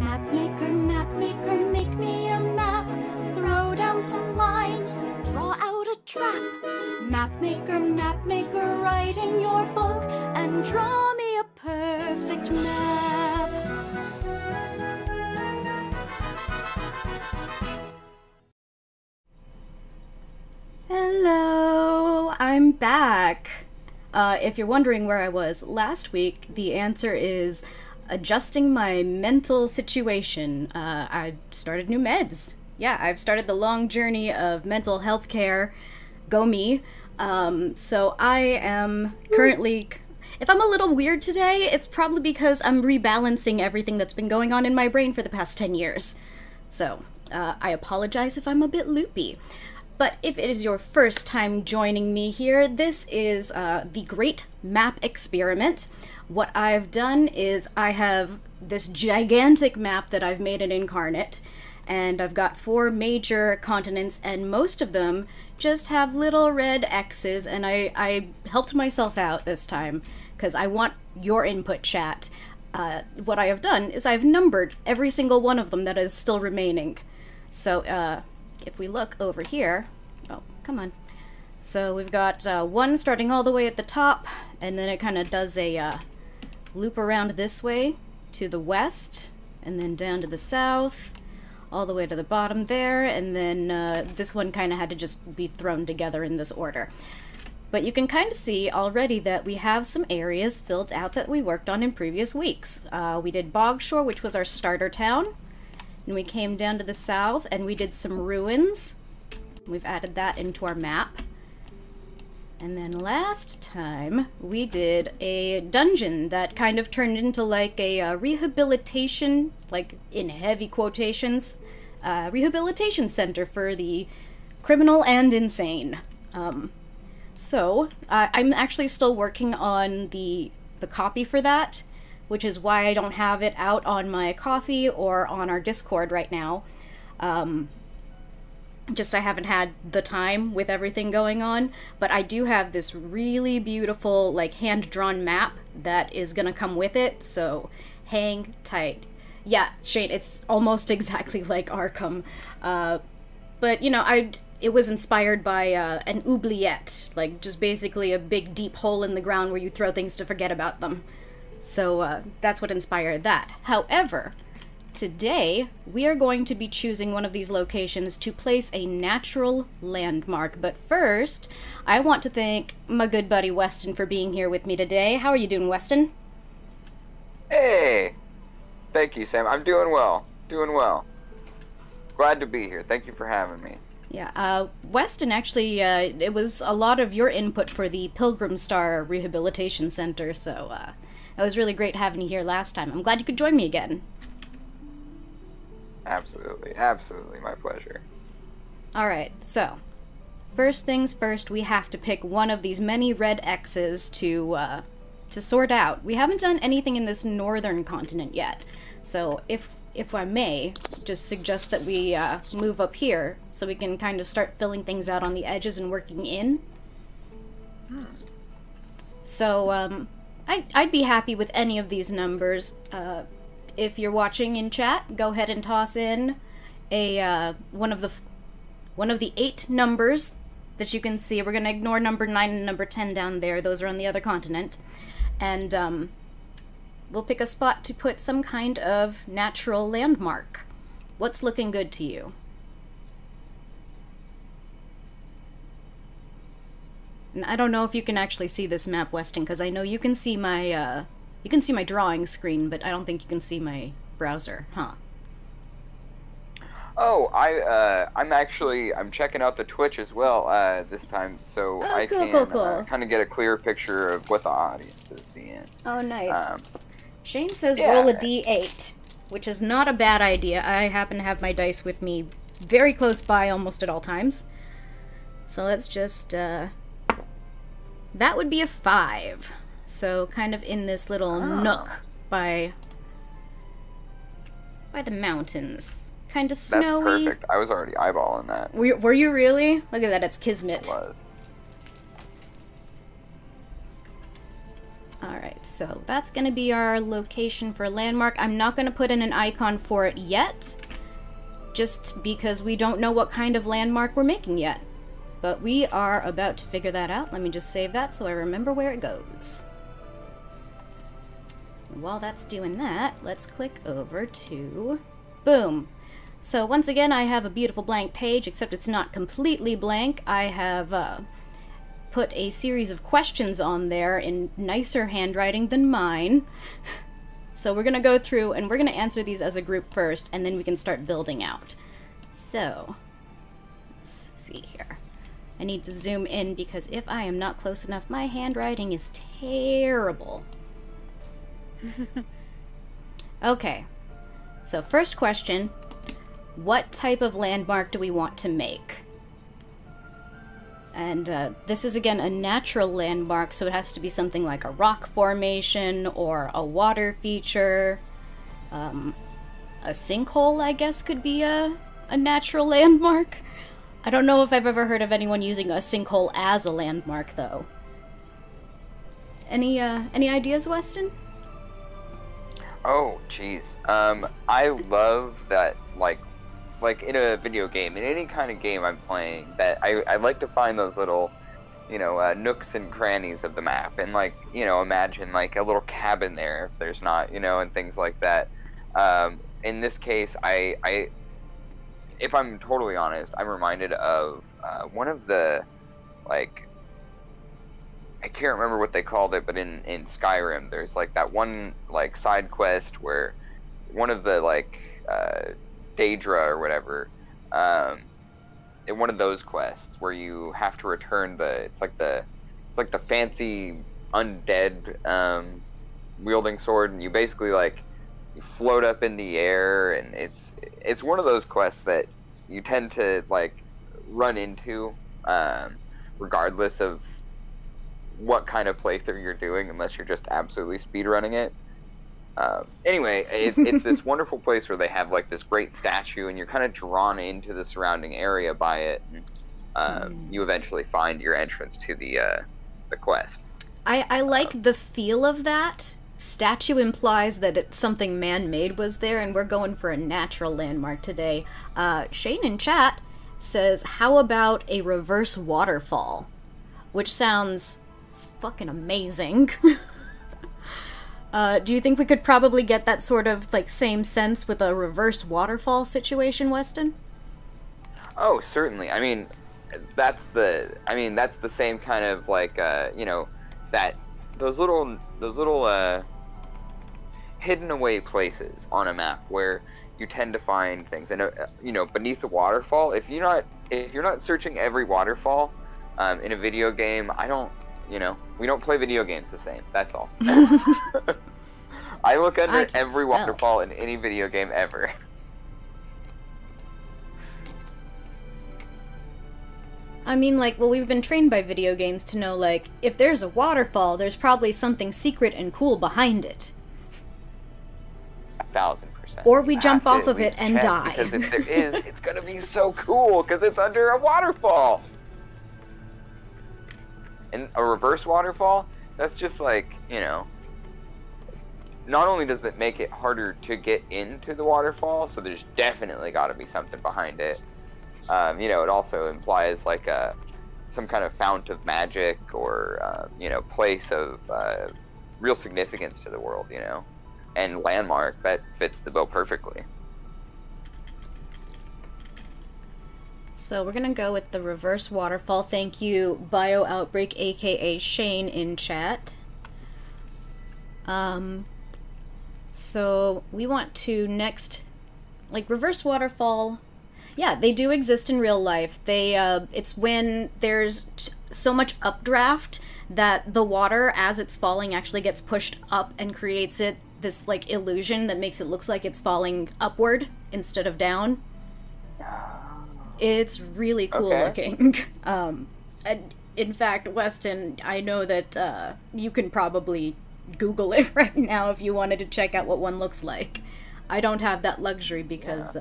map maker, make me a map. Throw down some lines, draw out a trap. Map maker, write in your book and draw me a perfect map. Hello, I'm back. If you're wondering where I was last week, the answer is adjusting my mental situation. I started new meds. Yeah, I've started the long journey of mental health care. Go me. So I am currently... If I'm a little weird today, it's probably because I'm rebalancing everything that's been going on in my brain for the past 10 years. So, I apologize if I'm a bit loopy. But if it is your first time joining me here, this is the Great Map Experiment. What I've done is I have this gigantic map that I've made in Incarnate, and I've got 4 major continents, and most of them just have little red X's, and I helped myself out this time, because I want your input, chat. What I have done is I've numbered every single one of them that is still remaining. So, if we look over here, oh, come on. So we've got 1 starting all the way at the top, and then it kind of does a loop around this way to the west, and then down to the south, all the way to the bottom there, and then this one kind of had to just be thrown together in this order. But you can kind of see already that we have some areas filled out that we worked on in previous weeks. We did Bogshore, which was our starter town. And we came down to the south and we did some ruins. We've added that into our map. And then last time we did a dungeon that kind of turned into like a rehabilitation, like in heavy quotations, rehabilitation center for the criminal and insane. So I'm actually still working on the copy for that, which is why I don't have it out on my Ko-fi or on our Discord right now. Just I haven't had the time with everything going on, but I do have this really beautiful, like, hand-drawn map that is gonna come with it, so hang tight. Yeah, Shane, it's almost exactly like Arkham. But, you know, it was inspired by an oubliette, like, just basically a big, deep hole in the ground where you throw things to forget about them. So that's what inspired that. However, today we are going to be choosing one of these locations to place a natural landmark. But first, I want to thank my good buddy Weston for being here with me today. How are you doing, Weston? Hey! Thank you, Sam. I'm doing well. Doing well. Glad to be here. Thank you for having me. Yeah, Weston, actually, it was a lot of your input for the Pilgrim Star Rehabilitation Center, so, it was really great having you here last time. I'm glad you could join me again. Absolutely. Absolutely. My pleasure. Alright, so, first things first, we have to pick one of these many red X's to sort out. We haven't done anything in this northern continent yet, so if I may, just suggest that we move up here so we can kind of start filling things out on the edges and working in. So, I'd be happy with any of these numbers. If you're watching in chat, go ahead and toss in a one of the 8 numbers that you can see. We're gonna ignore number 9 and number 10 down there. Those are on the other continent. And we'll pick a spot to put some kind of natural landmark. What's looking good to you? And I don't know if you can actually see this map, Weston, because I know you can see my drawing screen, but I don't think you can see my browser, huh? Oh, I'm checking out the Twitch as well this time, so I can kind of get a clearer picture of what the audience is seeing. Oh, nice. Shane says roll a d8, which is not a bad idea. I happen to have my dice with me very close by almost at all times. So let's just, that would be a 5. So kind of in this little nook by the mountains. Kind of snowy. That's perfect. I was already eyeballing that. Were you really? Look at that, it's Kismet. It was. Alright, so that's going to be our location for a landmark. I'm not going to put in an icon for it yet, just because we don't know what kind of landmark we're making yet. But we are about to figure that out. Let me just save that so I remember where it goes. And while that's doing that, let's click over to... Boom! So once again, I have a beautiful blank page, except it's not completely blank. I have put a series of questions on there in nicer handwriting than mine. So we're going to go through and we're going to answer these as a group first, and then we can start building out. So, let's see here. I need to zoom in because if I am not close enough, my handwriting is terrible. Okay, so first question, what type of landmark do we want to make? And this is again a natural landmark, so it has to be something like a rock formation or a water feature. A sinkhole, I guess, could be a natural landmark. I don't know if I've ever heard of anyone using a sinkhole as a landmark, though. Any ideas, Weston? Oh, jeez. I love that, like in a video game, in any kind of game I'm playing, that I like to find those little, nooks and crannies of the map, and imagine like a little cabin there if there's not, and things like that. In this case, if I'm totally honest, I'm reminded of one of the, I can't remember what they called it, but in Skyrim, there's like that one side quest where one of the Daedra or whatever, in one of those quests where you have to return it's like the fancy undead wielding sword, and you basically you float up in the air, and it's one of those quests that you tend to run into regardless of what kind of playthrough you're doing, unless you're just absolutely speedrunning it. Anyway, it's this wonderful place where they have this great statue, and you're kind of drawn into the surrounding area by it, and you eventually find your entrance to the quest. I like the feel of that. Statue implies that it's something man-made was there, and we're going for a natural landmark today. Shane in chat says, how about a reverse waterfall? Which sounds fucking amazing. Do you think we could probably get that sort of same sense with a reverse waterfall situation, Weston? Oh, certainly. I mean, that's the same kind of that those little hidden away places on a map where you tend to find things, and beneath the waterfall. If you're not searching every waterfall in a video game, we don't play video games the same. That's all. I look under every waterfall in any video game ever. I mean, we've been trained by video games to know, if there's a waterfall, there's probably something secret and cool behind it. 1000%. Or we jump off of it and die. Because if there is, it's gonna be so cool, because it's under a waterfall! And a reverse waterfall, that's just not only does it make it harder to get into the waterfall, so there's definitely got to be something behind it. It also implies some kind of fount of magic, or place of real significance to the world, and landmark that fits the bill perfectly. So we're gonna go with the reverse waterfall. Thank you, Bio Outbreak, aka Shane, in chat. So we want to next, reverse waterfall. Yeah, they do exist in real life. They it's when there's so much updraft that the water, as it's falling, actually gets pushed up and creates this illusion that makes it look like it's falling upward instead of down. It's really cool looking. In fact, Weston, I know that you can probably Google it right now if you wanted to check out what one looks like. I don't have that luxury because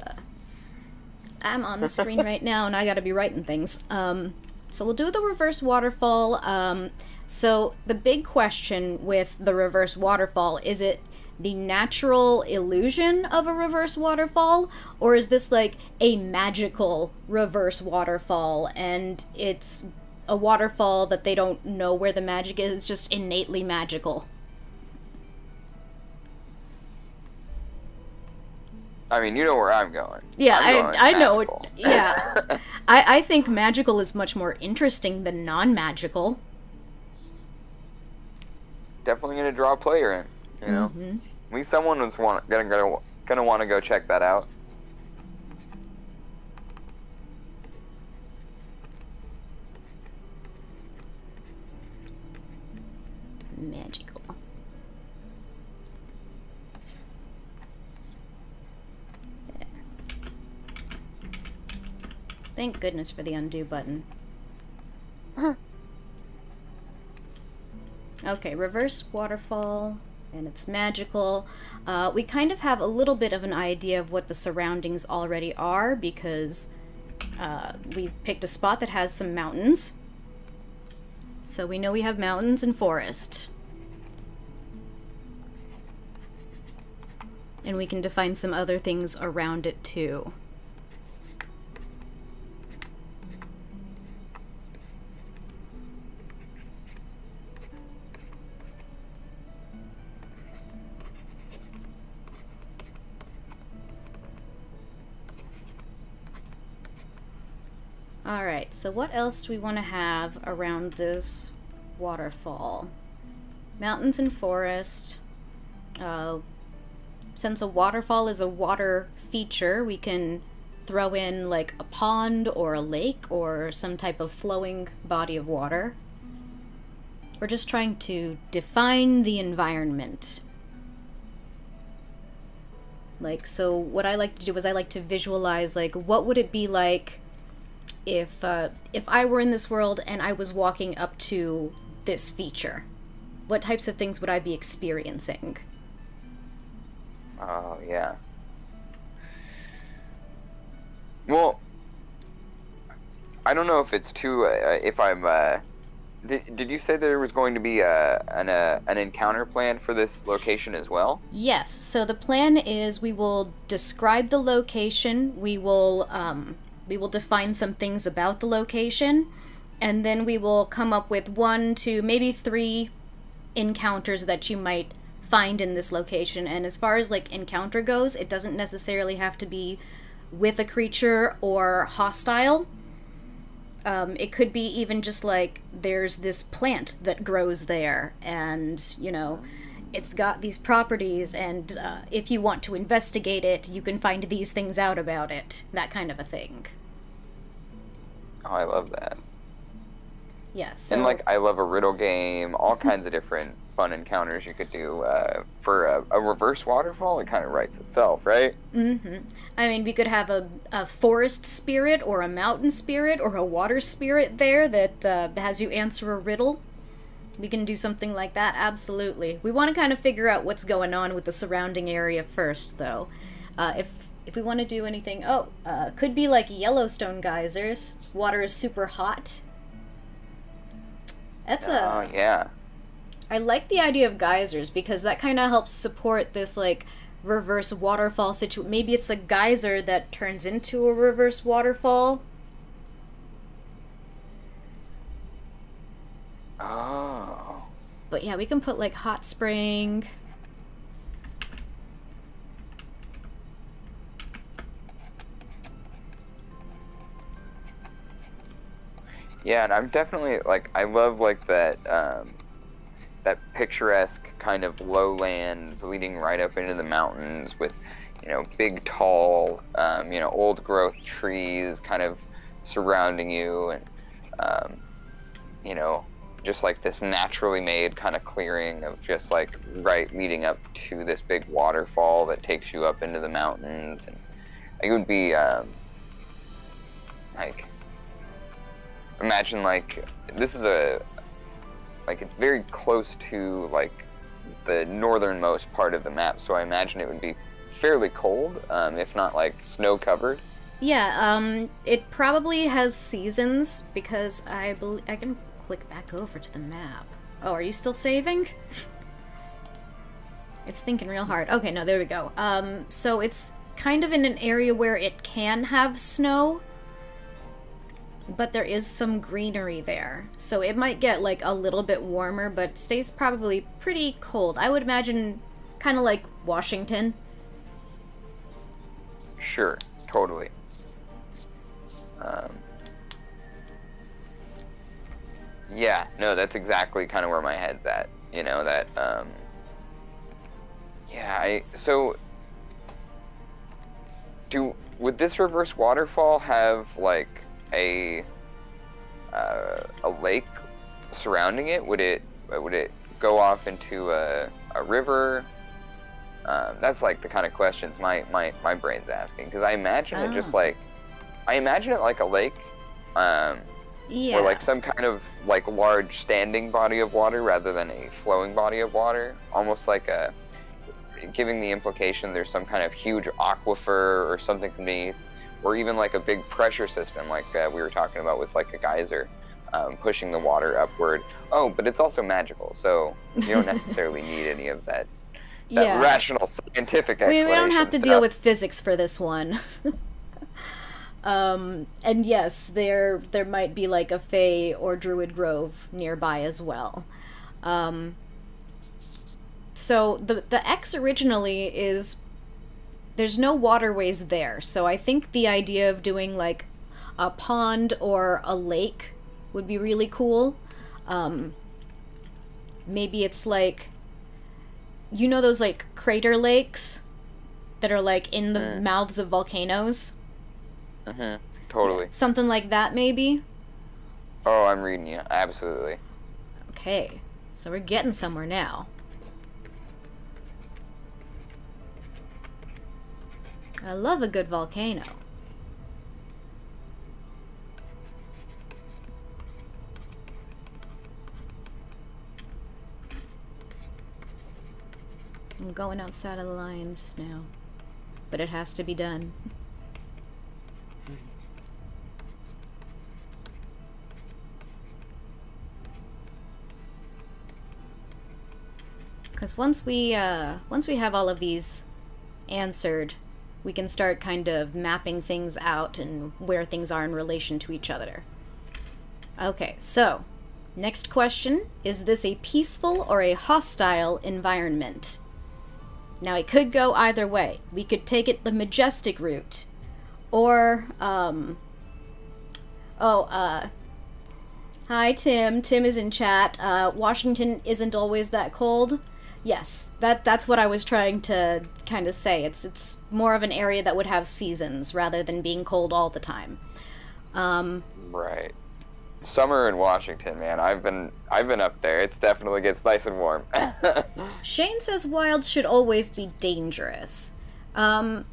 I'm on the screen right now and I gotta be writing things. So we'll do the reverse waterfall. So the big question with the reverse waterfall, is it the natural illusion of a reverse waterfall, or is this like a magical reverse waterfall and it's a waterfall that they don't know where the magic is, it's just innately magical? I mean, you know where I'm going. Yeah, I know. Magical. Yeah. I think magical is much more interesting than non-magical. Definitely gonna draw a player in, you know? At least someone was gonna want to go check that out. Magical. Yeah. Thank goodness for the undo button. Okay, reverse waterfall, and it's magical. We kind of have a little bit of an idea of what the surroundings already are, because we've picked a spot that has some mountains. So we know we have mountains and forest. And we can define some other things around it too. Alright, so what else do we want to have around this waterfall? Mountains and forest. Since a waterfall is a water feature, we can throw in like a pond or a lake or some type of flowing body of water. We're just trying to define the environment. Like, so what I like to do is I like to visualize, like, what would it be like if I were in this world and I was walking up to this feature? What types of things would I be experiencing? Oh, yeah. Well, I don't know if it's too, if I'm, did you say there was going to be an encounter plan for this location as well? Yes, so the plan is we will describe the location, we will define some things about the location, and then we will come up with 1 to maybe 3 encounters that you might find in this location. And as far as like encounter goes, it doesn't necessarily have to be with a creature or hostile. It could be even just like there's this plant that grows there and, you know, it's got these properties, and if you want to investigate it, you can find these things out about it. That kind of a thing. Oh, I love that. Yes. So, and like, I love a riddle game, all kinds of different fun encounters you could do. For a reverse waterfall, it kind of writes itself, right? Mm-hmm. I mean, we could have a forest spirit or a mountain spirit or a water spirit there that has you answer a riddle. We can do something like that, absolutely. We want to kind of figure out what's going on with the surrounding area first, though. If we want to do anything... could be like Yellowstone geysers. Water is super hot. That's Oh, yeah. I like the idea of geysers because that kind of helps support this, like, reverse waterfall situation. Maybe it's a geyser that turns into a reverse waterfall. Oh. But yeah, we can put, like, hot spring. Yeah, and I'm definitely, like, I love, like, that, that picturesque kind of lowlands leading right up into the mountains with, you know, big, tall, you know, old-growth trees kind of surrounding you, and, you know, just, like, this naturally made kind of clearing of just, like, right leading up to this big waterfall that takes you up into the mountains, and it would be, like... Imagine, like, this is like, it's very close to, like, the northernmost part of the map, so I imagine it would be fairly cold, if not, like, snow-covered. Yeah, it probably has seasons, because I can click back over to the map. Oh, are you still saving? It's thinking real hard. Okay, no, there we go. So it's kind of in an area where it can have snow, but there is some greenery there. So it might get, like, a little bit warmer, but it stays probably pretty cold. I would imagine kind of like Washington. Sure, totally. Yeah, no, that's exactly kind of where my head's at. You know, that, yeah, would this reverse waterfall have, like, a lake surrounding it? Would it go off into a river? That's, like, the kind of questions my brain's asking, because I imagine it just, like, I imagine it like a lake, yeah. or like some kind of, like, large standing body of water rather than a flowing body of water, almost like giving the implication there's some kind of huge aquifer or something beneath, or even like a big pressure system, like we were talking about with, like, a geyser pushing the water upward. Oh, but it's also magical, so you don't necessarily need any of that Yeah. rational scientific explanation. We don't have to deal with physics for this one. And yes, there might be, like, a fae or druid grove nearby as well. So the X originally is, there's no waterways there, so I think the idea of doing, like, a pond or a lake would be really cool. Maybe it's like, you know those, like, crater lakes that are, like, in the mouths of volcanoes? Mm-hmm. Totally. Something like that, maybe? Oh, I'm reading you. Absolutely. Okay, so we're getting somewhere now. I love a good volcano. I'm going outside of the lines now, but it has to be done. Because once we have all of these answered, we can start kind of mapping things out and where things are in relation to each other. Okay, so next question: is this a peaceful or a hostile environment? Now, it could go either way. We could take it the majestic route, or hi Tim. Tim is in chat. Washington isn't always that cold. Yes, that's what I was trying to kind of say. It's more of an area that would have seasons rather than being cold all the time. Right. Summer in Washington, man. I've been up there. It definitely gets nice and warm. Shane says wilds should always be dangerous. I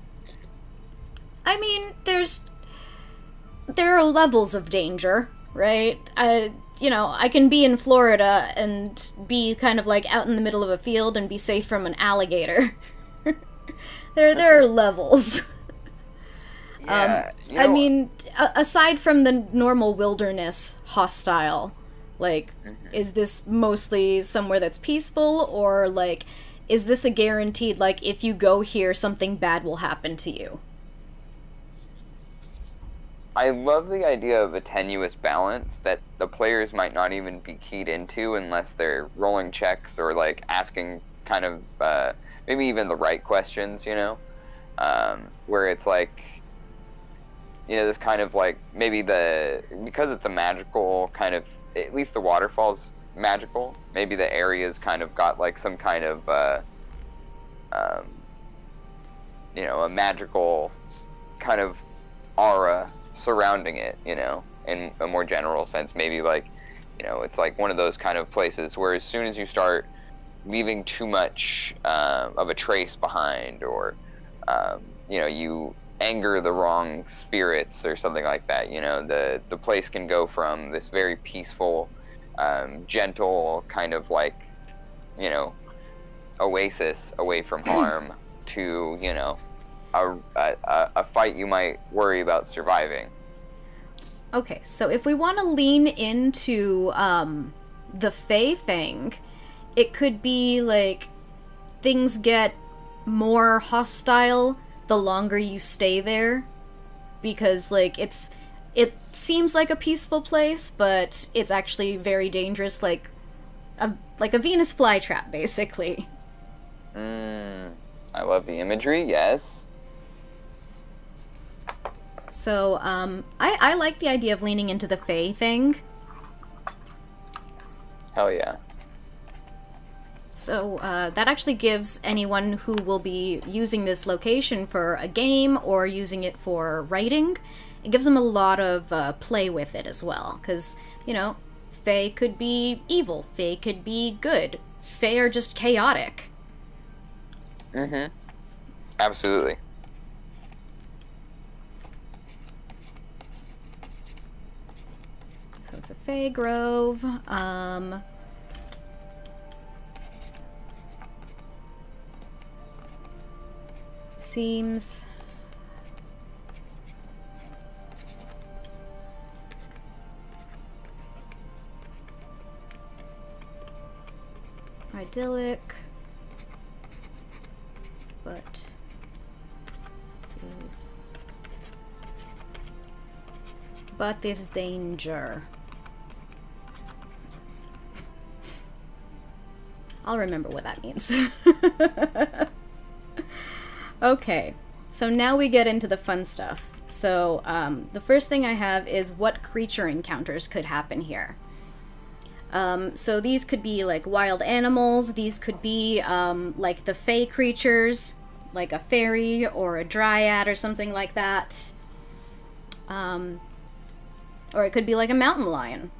mean, there are levels of danger, right? You know, I can be in Florida and be kind of like out in the middle of a field and be safe from an alligator. There are levels. Yeah, I mean, aside from the normal wilderness hostile, like, is this mostly somewhere that's peaceful, or, like, is this a guaranteed, like, if you go here, something bad will happen to you? I love the idea of a tenuous balance that the players might not even be keyed into unless they're rolling checks or, like, asking kind of, maybe even the right questions, you know? Where it's like, you know, this kind of, like, maybe because it's a magical kind of, at least the waterfall's magical, maybe the area's kind of got, like, some kind of, you know, a magical kind of aura surrounding it, you know, in a more general sense. Maybe, like, you know, it's like one of those kind of places where as soon as you start leaving too much of a trace behind, or, you know, you anger the wrong spirits or something like that, you know, the place can go from this very peaceful, gentle kind of, like, you know, oasis away from harm to, you know, a fight you might worry about surviving. Okay, so if we want to lean into the Fae thing, it could be like things get more hostile the longer you stay there, because like it seems like a peaceful place, but it's actually very dangerous, like a Venus flytrap, basically. I love the imagery, yes. So, I like the idea of leaning into the Fae thing. Hell yeah. So, that actually gives anyone who will be using this location for a game or using it for writing, it gives them a lot of play with it as well. Because, you know, Fae could be evil, Fae could be good, Fae are just chaotic. Mm-hmm. Absolutely. So it's a Fae Grove. Seems... idyllic, but there's danger. I'll remember what that means. Okay, so now we get into the fun stuff. So the first thing I have is what creature encounters could happen here. So these could be like wild animals, these could be like the Fae creatures, like a fairy or a dryad or something like that. Or it could be like a mountain lion.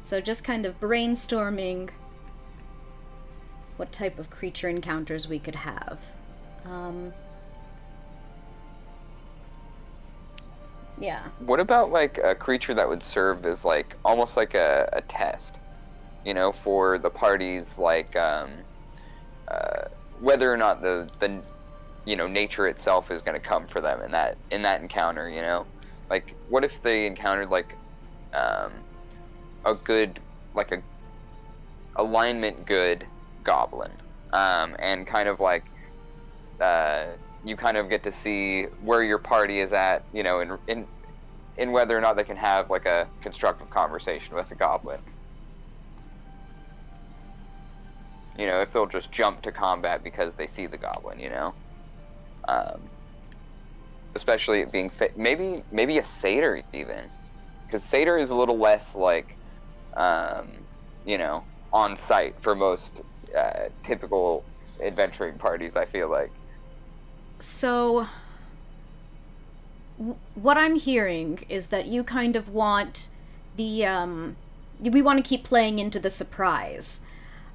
So just kind of brainstorming what type of creature encounters we could have. Yeah. What about like a creature that would serve as like almost like a test, you know, for the parties, like whether or not the you know, nature itself is going to come for them in that encounter, you know? Like, what if they encountered like a good, like a alignment good goblin, and kind of like you kind of get to see where your party is at, you know, in whether or not they can have like a constructive conversation with a goblin. You know, if they'll just jump to combat because they see the goblin, you know. Especially it being maybe a satyr even, because satyr is a little less like you know, on site for most typical adventuring parties, I feel like. So what I'm hearing is that you kind of want the we want to keep playing into the surprise.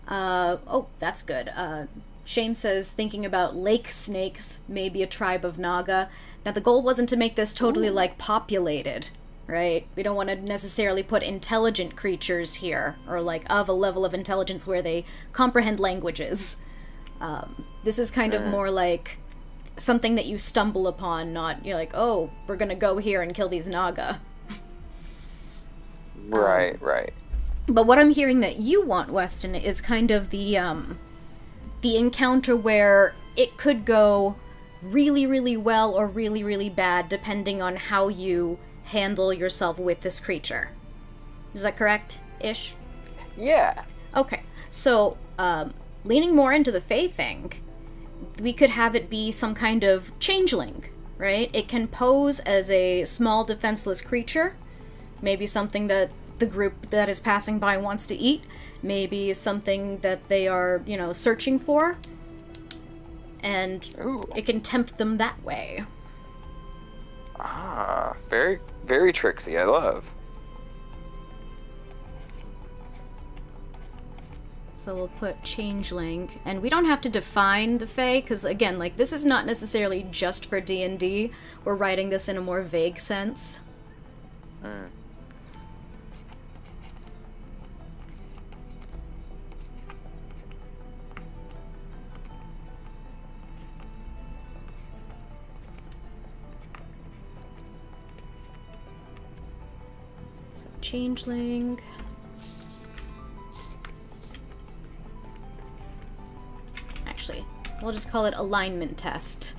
Oh, that's good. Shane says, thinking about lake snakes, maybe a tribe of Naga. Now, the goal wasn't to make this totally, like, populated, right? We don't want to necessarily put intelligent creatures here, or, like, of a level of intelligence where they comprehend languages. This is kind of more like something that you stumble upon, not, you're like, oh, we're gonna go here and kill these Naga. Right, right. But what I'm hearing that you want, Weston, is kind of the encounter where it could go really, really well or really, really bad, depending on how you handle yourself with this creature. Is that correct-ish? Yeah. Okay, so, leaning more into the Fae thing, we could have it be some kind of changeling, right? It can pose as a small, defenseless creature, maybe something that the group that is passing by wants to eat, maybe something that they are, you know, searching for, and it can tempt them that way. Ah, very, very tricksy. I love. So we'll put changeling, and we don't have to define the Fae, because again, like, this is not necessarily just for D&D. We're writing this in a more vague sense. So changeling. We'll just call it alignment test.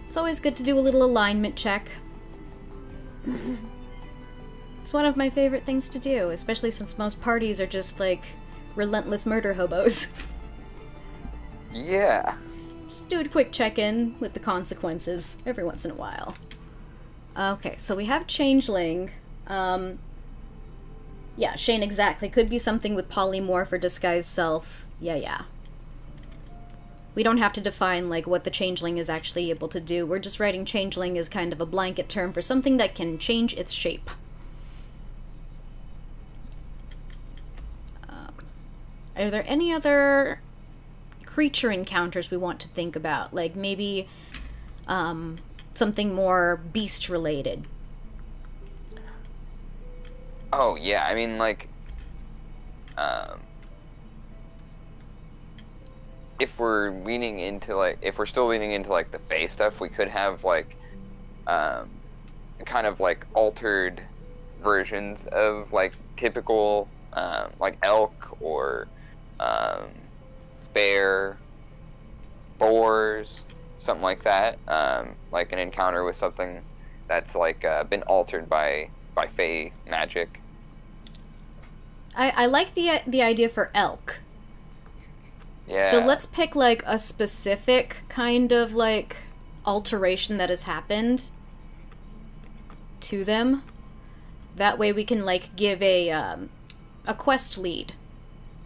It's always good to do a little alignment check. It's one of my favorite things to do, especially since most parties are just, like, relentless murder hobos. Yeah. Just do a quick check-in with the consequences every once in a while. Okay, so we have Changeling. Yeah, Shane, exactly. Could be something with polymorph or disguised self. Yeah. We don't have to define, like, what the Changeling is actually able to do. We're just writing Changeling as kind of a blanket term for something that can change its shape. Are there any other creature encounters we want to think about? Like, maybe, something more beast-related? Oh, yeah, I mean, like, if we're leaning into, like, if we're still leaning into, like, the Fae stuff, we could have, like, kind of, like, altered versions of, like, typical, like, elk or, bear, boars, something like that, like an encounter with something that's, like, been altered by Fae magic. I like the idea for elk. Yeah. So let's pick, like, a specific kind of, like, alteration that has happened to them. That way we can, like, give a quest lead.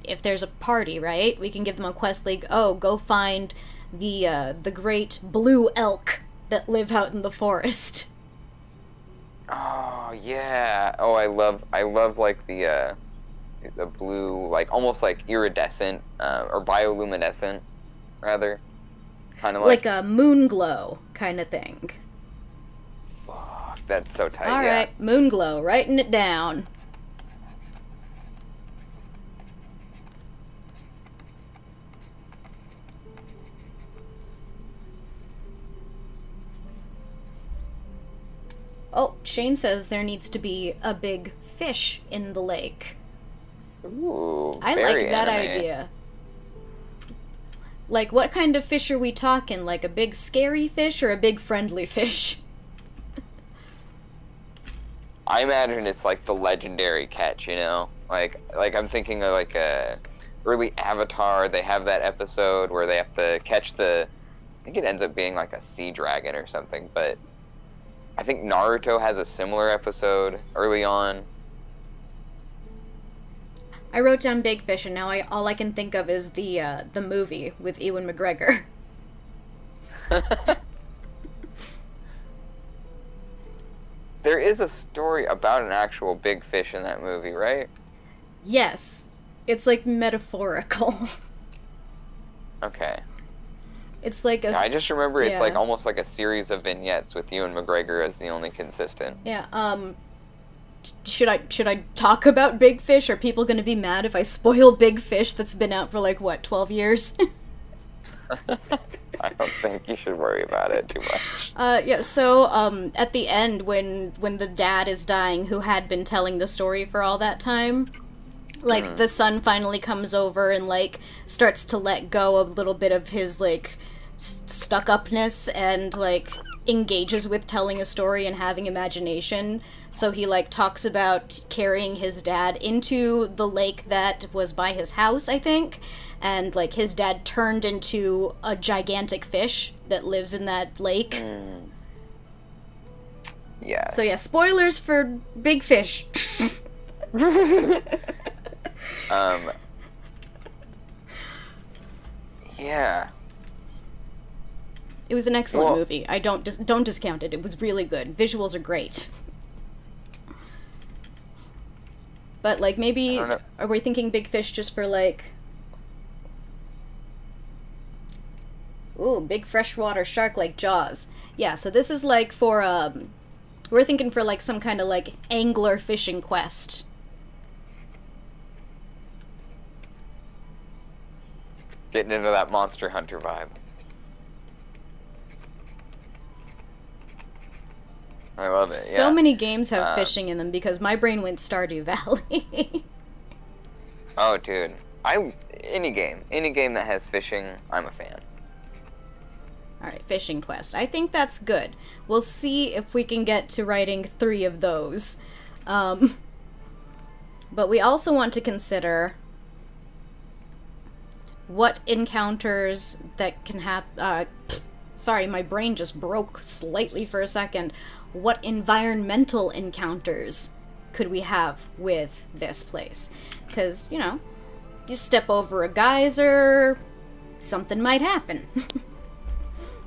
If there's a party, right? We can give them a quest lead. Oh, go find the great blue elk that live out in the forest. Oh, yeah. Oh, I love, like, the blue, like, almost like iridescent, or bioluminescent, rather. Kind of like a moon glow kind of thing. Oh, that's so tight, yeah. Alright, moon glow, writing it down. Oh, Shane says there needs to be a big fish in the lake. Ooh, I very like that anime. idea. Like, what kind of fish are we talking? Like a big scary fish or a big friendly fish? I imagine it's like the legendary catch, you know? Like I'm thinking of, like, a early Avatar. They have that episode where they have to catch I think it ends up being like a sea dragon or something, but I think Naruto has a similar episode early on. I wrote down big fish, and now all I can think of is the movie with Ewan McGregor. There is a story about an actual big fish in that movie, right? Yes. It's, like, metaphorical. Okay. It's like a... Yeah, I just remember it's, yeah. like, almost like a series of vignettes with Ewan McGregor as the only consistent. Yeah, should I talk about Big Fish? Are people gonna be mad if I spoil Big Fish that's been out for, like, what, 12 years? I don't think you should worry about it too much. Yeah, so, at the end, when the dad is dying, who had been telling the story for all that time, like, the son finally comes over and, like, starts to let go a little bit of his, like, stuck-upness and, like, engages with telling a story and having imagination. So he, like, talks about carrying his dad into the lake that was by his house, I think, and, like, his dad turned into a gigantic fish that lives in that lake. Yeah. So yeah, spoilers for Big Fish. Yeah. It was an excellent movie. I don't discount it. It was really good. Visuals are great. But, like, maybe are we thinking Big Fish just for, like, ooh, big freshwater shark like Jaws. Yeah, so this is, like, for we're thinking for, like, some kind of, like, angler fishing quest. Getting into that Monster Hunter vibe. I love it, yeah. So many games have fishing in them because my brain went Stardew Valley. Oh, dude. Any game that has fishing, I'm a fan. Alright, Fishing Quest. I think that's good. We'll see if we can get to writing 3 of those. But we also want to consider what encounters that can happen... sorry, my brain just broke slightly for a second. What environmental encounters could we have with this place? Because, you know, you step over a geyser, something might happen.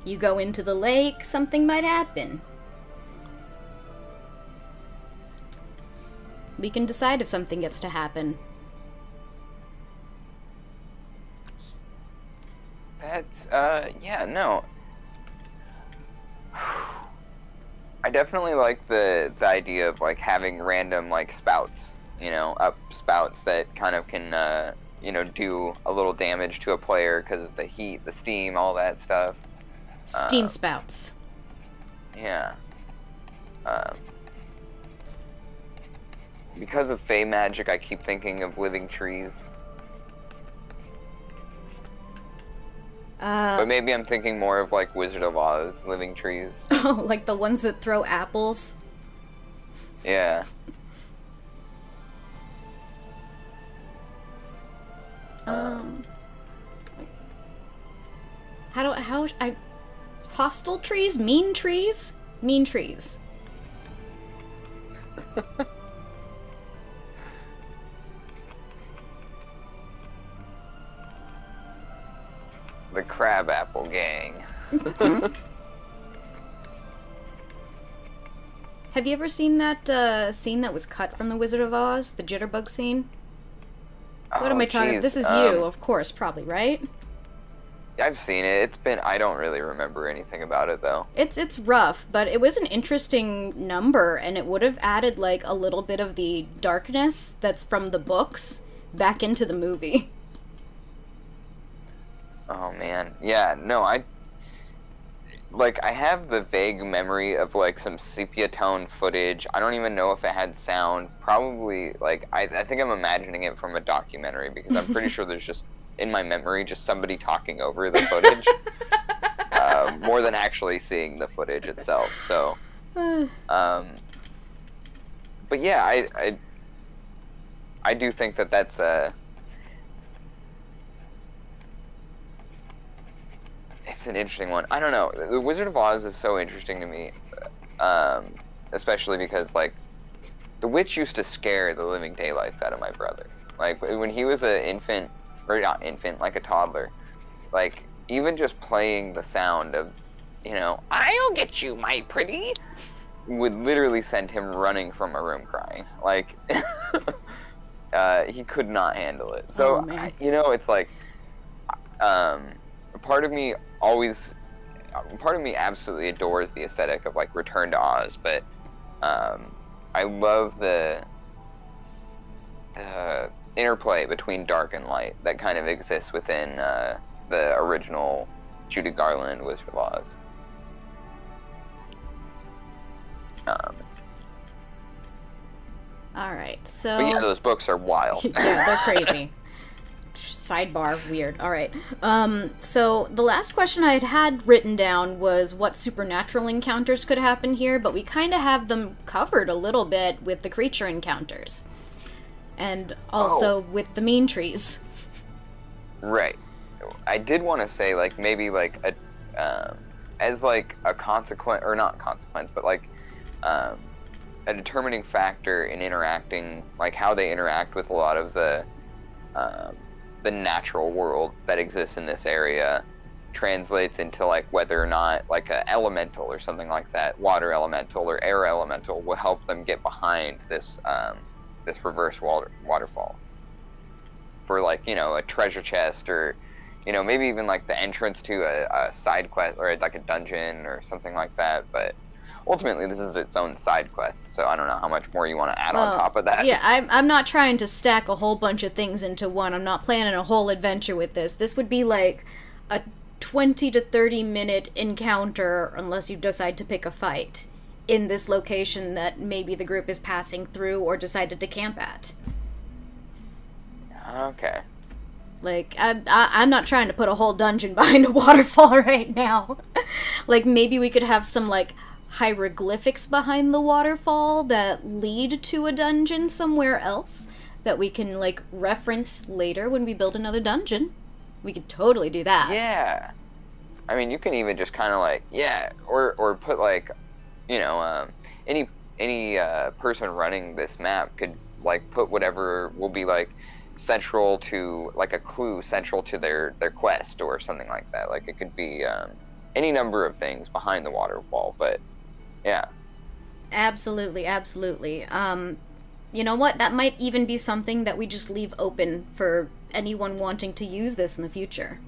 You go into the lake, something might happen. We can decide if something gets to happen. That's, yeah, no. I definitely like the idea of, like, having random, like, spouts, you know, up spouts that kind of can, you know, do a little damage to a player because of the heat, the steam, all that stuff. Steam spouts. Yeah. Because of Fey magic, I keep thinking of living trees. But maybe I'm thinking more of, like, Wizard of Oz, living trees. Oh, like the ones that throw apples? Yeah. Hostile trees? Mean trees? Mean trees. The Crabapple Gang. Have you ever seen that scene that was cut from The Wizard of Oz? The jitterbug scene? What am I talking about? This is you, of course, probably, right? I've seen it. I don't really remember anything about it, though. It's rough, but it was an interesting number, and it would have added, like, a little bit of the darkness that's from the books back into the movie. Oh, man. Yeah, no, I have the vague memory of, like, some sepia-tone footage. I don't even know if it had sound. Probably, like, I think I'm imagining it from a documentary, because I'm pretty sure there's just, in my memory, just somebody talking over the footage. More than actually seeing the footage itself, so. But yeah, I do think that that's it's an interesting one. I don't know. The Wizard of Oz is so interesting to me, especially because, like, the witch used to scare the living daylights out of my brother. Like, when he was an infant, or not infant, like a toddler, like, even just playing the sound of, you know, "I'll get you, my pretty," would literally send him running from a room crying. Like, he could not handle it. So, you know, it's like, part of me absolutely adores the aesthetic of, like, Return to Oz, but I love the interplay between dark and light that kind of exists within the original Judy Garland Wizard of Oz. Alright, so... But yeah, those books are wild. Yeah, they're crazy. Sidebar, weird. Alright. So the last question I had written down was what supernatural encounters could happen here, but we kind of have them covered a little bit with the creature encounters. And also with the mean trees. Right. I did want to say, like, maybe, like, as, like, a consequence, or not consequence, but, like, a determining factor in interacting, like, how they interact with a lot of the natural world that exists in this area translates into, like, whether or not, like, a elemental or something like that, water elemental or air elemental, will help them get behind this this reverse waterfall for, like, you know, a treasure chest, or, you know, maybe even, like, the entrance to a side quest, or like a dungeon or something like that. But ultimately this is its own side quest, so I don't know how much more you want to add on top of that. Yeah, I'm not trying to stack a whole bunch of things into one. I'm not planning a whole adventure with this. This would be like a 20 to 30 minute encounter, unless you decide to pick a fight. in this location that maybe the group is passing through or decided to camp at. Okay. Like, I'm not trying to put a whole dungeon behind a waterfall right now. Like, maybe we could have some, like, hieroglyphics behind the waterfall that lead to a dungeon somewhere else that we can, like, reference later when we build another dungeon. We could totally do that. Yeah. I mean, you can even just kind of, like, yeah, or put, like, you know, any person running this map could, like, put whatever will be, like, central to, like, a clue central to their quest or something like that. Like, it could be any number of things behind the waterfall, but yeah. Absolutely, absolutely. You know what? That might even be something that we just leave open for anyone wanting to use this in the future.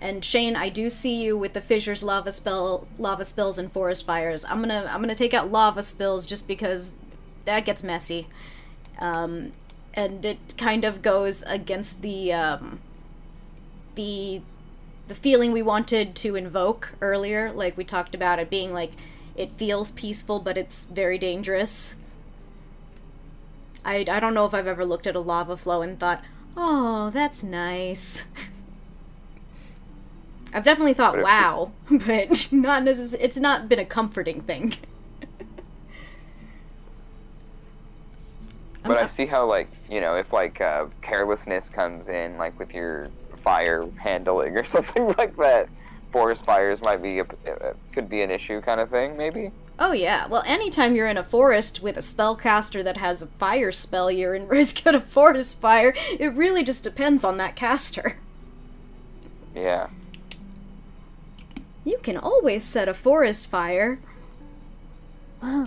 And Shane, I do see you with the fissures, lava spills, and forest fires. I'm gonna take out lava spills just because that gets messy. And it kind of goes against the feeling we wanted to invoke earlier. Like, we talked about it being like, it feels peaceful, but it's very dangerous. I don't know if I've ever looked at a lava flow and thought, oh, that's nice. I've definitely thought, wow, but not necessarily. It's not been a comforting thing. But I see how, like, you know, if, like, carelessness comes in, like, with your fire handling or something like that, forest fires might be could be an issue kind of thing, maybe? Oh yeah, well, anytime you're in a forest with a spellcaster that has a fire spell, you're in risk of a forest fire. It really just depends on that caster. Yeah. You can always set a forest fire.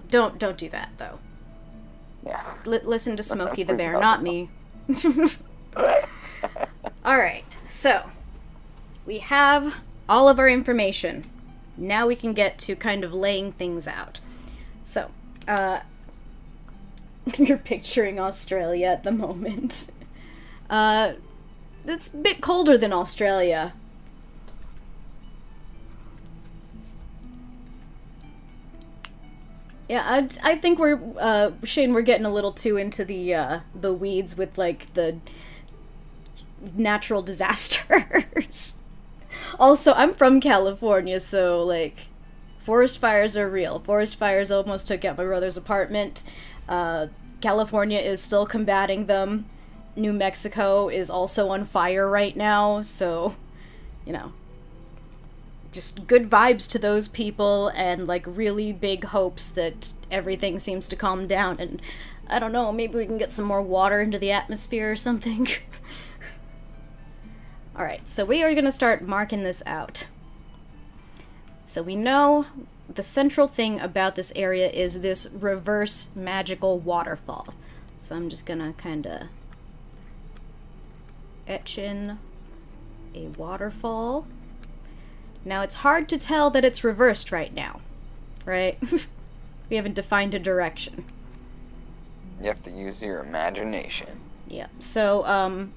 Don't do that, though. Yeah. Listen to Smokey the Bear, not me. Alright, so we have all of our information. Now we can get to kind of laying things out. So, you're picturing Australia at the moment. It's a bit colder than Australia. Yeah, I think we're, Shane, we're getting a little too into the weeds with, like, the natural disasters. Also, I'm from California, so, like, forest fires are real. Forest fires almost took out my brother's apartment. California is still combating them. New Mexico is also on fire right now, so, you know. Just good vibes to those people, and, like, really big hopes that everything seems to calm down, and, I don't know, maybe we can get some more water into the atmosphere or something. Alright, so we are gonna start marking this out. So we know the central thing about this area is this reverse magical waterfall. So I'm just gonna kinda etch in a waterfall. Now, it's hard to tell that it's reversed right now, right? We haven't defined a direction. You have to use your imagination. Yeah, so,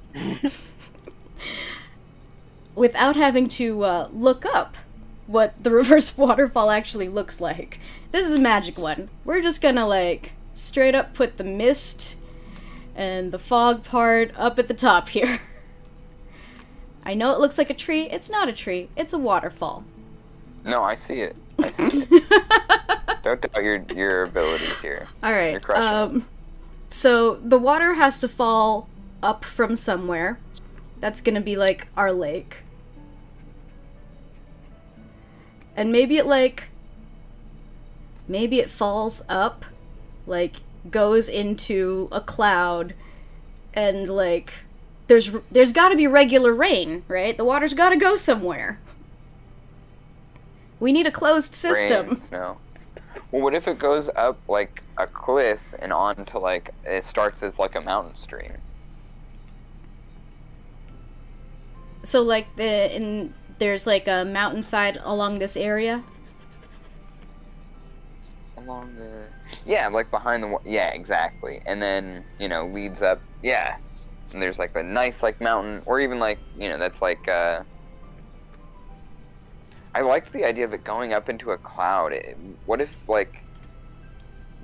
without having to, look up what the reverse waterfall actually looks like, this is a magic one. We're just gonna, like, straight up put the mist and the fog part up at the top here. I know it looks like a tree. It's not a tree. It's a waterfall. No, I see it. I see it. Don't doubt your abilities here. Alright, You're crushing it. So the water has to fall up from somewhere. That's gonna be, like, our lake. And maybe it, like... maybe it falls up, like, goes into a cloud, and, like... There's gotta be regular rain, right? The water's gotta go somewhere. We need a closed system. Rain, snow. Well, what if it goes up, like, a cliff and onto, like, it starts as, like, a mountain stream? So, like, there's, like, a mountainside along this area? Along the... Yeah, like, behind the... Yeah, exactly. And then, you know, leads up... Yeah. And there's, like, a nice, like, mountain, or even, like, you know, that's, like, I liked the idea of it going up into a cloud. What if, like,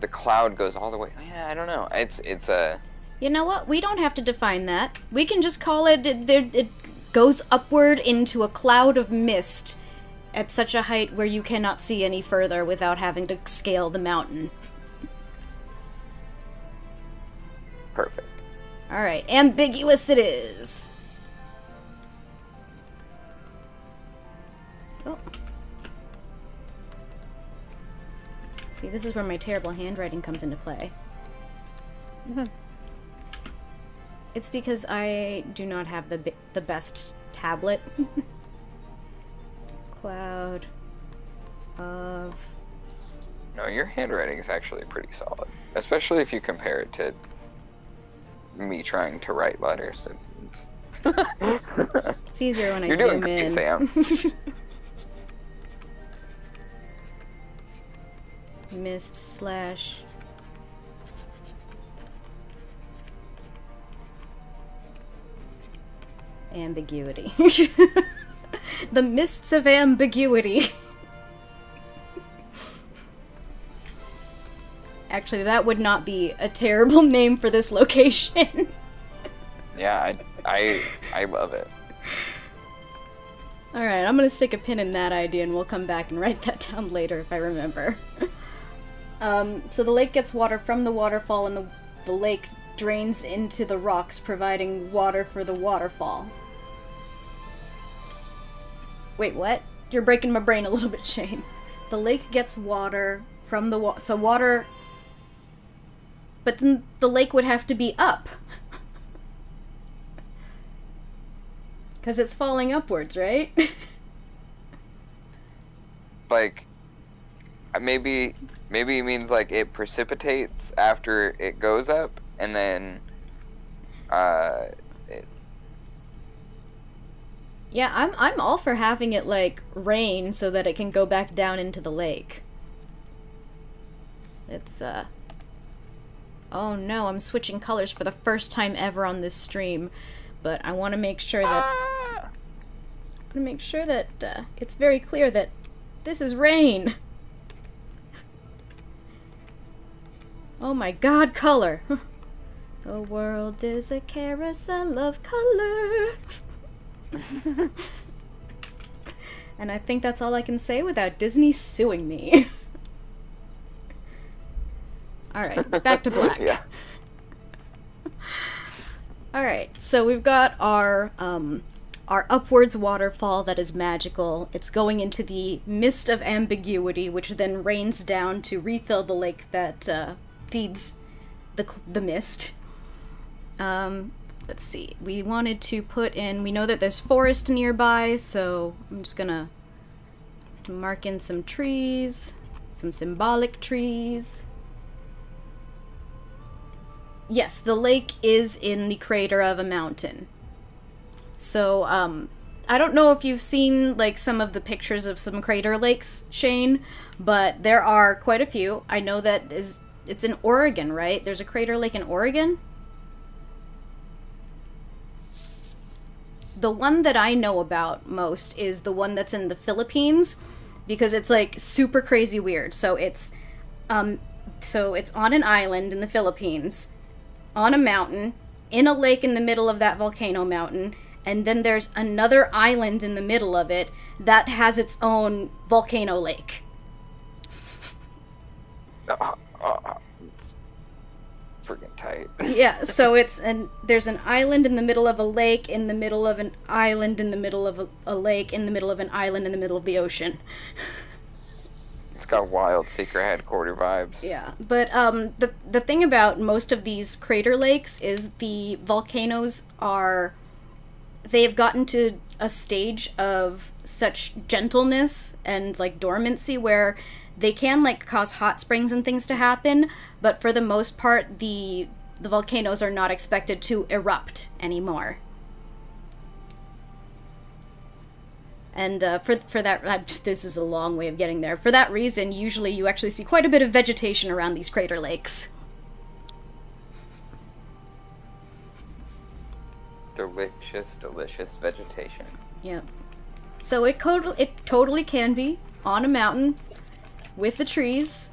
the cloud goes all the way. Yeah, I don't know. It's a. You know what? We don't have to define that. We can just call it goes upward into a cloud of mist at such a height where you cannot see any further without having to scale the mountain. Perfect. Alright, ambiguous it is. Oh. See, this is where my terrible handwriting comes into play. It's because I do not have the best tablet. Cloud of... No, your handwriting is actually pretty solid. Especially if you compare it to me trying to write letters. It's easier when I You're zoom doing great, in. Sam. Mist slash... ambiguity. The mists of ambiguity. Actually, that would not be a terrible name for this location. Yeah, I love it. Alright, I'm gonna stick a pin in that idea and we'll come back and write that down later if I remember. So the lake gets water from the waterfall and the lake drains into the rocks, providing water for the waterfall. Wait, what? You're breaking my brain a little bit, Shane. The lake gets water from the so water... But then the lake would have to be up. Because it's falling upwards, right? Like, maybe it means like it precipitates after it goes up, and then Yeah, I'm all for having it, like, rain so that it can go back down into the lake. It's, oh no, I'm switching colors for the first time ever on this stream. But I want to make sure that... it's very clear that this is rain. Oh my god, color! The world is a carousel of color. And I think that's all I can say without Disney suing me. Alright, back to black. Yeah. Alright, so we've got our upwards waterfall that is magical. It's going into the mist of ambiguity, which then rains down to refill the lake that feeds the mist. Let's see. We wanted to put in... We know that there's forest nearby, so I'm just gonna mark in some trees. Some symbolic trees. Yes, the lake is in the crater of a mountain. So, I don't know if you've seen, like, some of the pictures of some crater lakes, Shane, but there are quite a few. I know that it's in Oregon, right? There's a crater lake in Oregon? The one that I know about most is the one that's in the Philippines, because it's, like, super crazy weird. So it's on an island in the Philippines, on a mountain, in a lake in the middle of that volcano mountain, and then there's another island in the middle of it that has its own volcano lake. It's freaking tight. Yeah, so there's an island in the middle of a lake, in the middle of an island, in the middle of a lake, in the middle of an island, in the middle of the ocean. It's got wild secret headquarter vibes. Yeah, but the thing about most of these crater lakes is the volcanoes they have gotten to a stage of such gentleness and, like, dormancy where they can, like, cause hot springs and things to happen, but for the most part, the volcanoes are not expected to erupt anymore. And for that, this is a long way of getting there. For that reason, usually you actually see quite a bit of vegetation around these crater lakes. Delicious, delicious vegetation. Yep. So it totally can be on a mountain with the trees.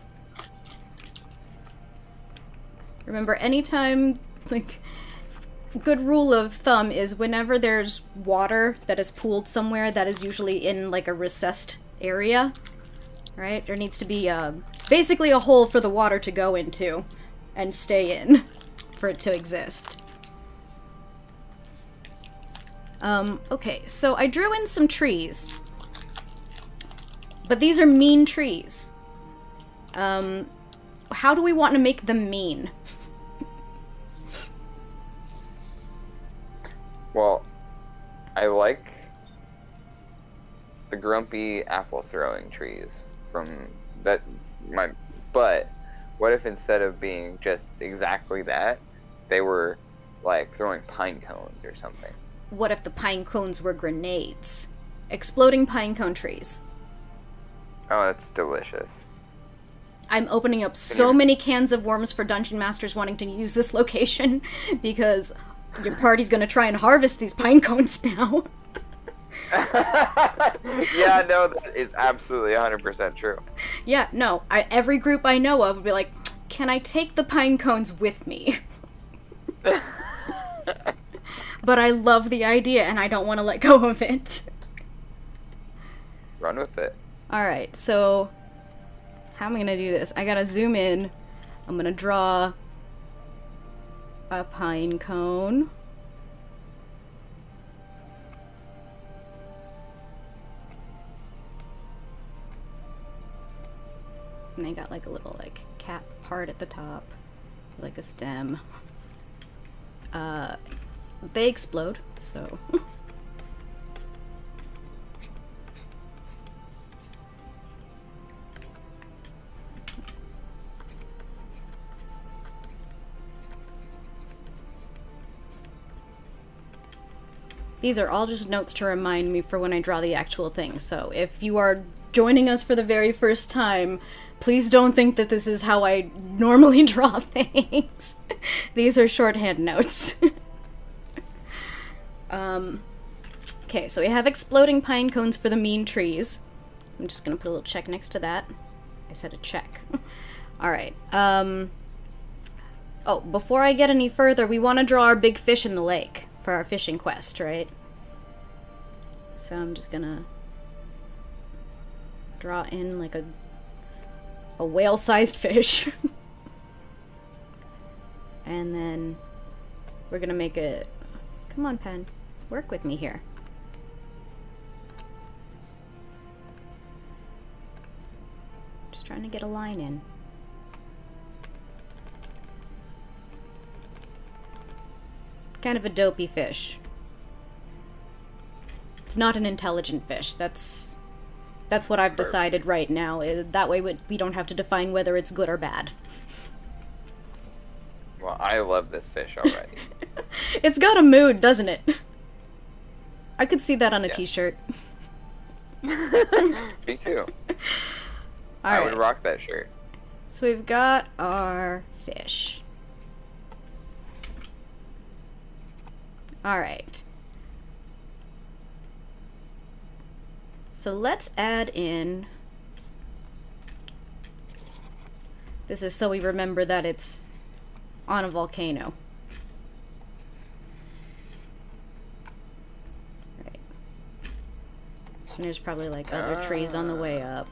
Remember, anytime, like, good rule of thumb is whenever there's water that is pooled somewhere, that is usually in, like, a recessed area, right? There needs to be, basically a hole for the water to go into and stay in for it to exist. Okay, so I drew in some trees. But these are mean trees. How do we want to make them mean? Well, I like the grumpy apple-throwing trees from that. But what if instead of being just exactly that, they were like throwing pine cones or something? What if the pine cones were grenades? Exploding pine cone trees. Oh, that's delicious. I'm opening up so many cans of worms for dungeon masters wanting to use this location because your party's gonna try and harvest these pine cones now. Yeah, no, that is absolutely 100% true. Yeah, no. Every group I know of would be like, can I take the pine cones with me? But I love the idea and I don't want to let go of it. Run with it. Alright, so how am I gonna do this? I gotta zoom in. I'm gonna draw a pine cone. And I got like a little like cap part at the top, like a stem. They explode, so. These are all just notes to remind me for when I draw the actual thing, so if you are joining us for the very first time, please don't think that this is how I normally draw things. These are shorthand notes. Okay, so we have exploding pine cones for the mean trees. I'm just gonna put a little check next to that. I said a check. Alright, oh, before I get any further, we want to draw our big fish in the lake for our fishing quest, right? So I'm just gonna draw in like a whale-sized fish. And then we're gonna make it... Come on, pen. Work with me here. Just trying to get a line in. Kind of a dopey fish. It's not an intelligent fish. That's what I've decided right now. That way we don't have to define whether it's good or bad. Well, I love this fish already. It's got a mood, doesn't it? I could see that on a t-shirt. Me too. I would rock that shirt. So we've got our fish. Alright. So let's add in... This is so we remember that it's on a volcano. Right. And there's probably like other trees on the way up.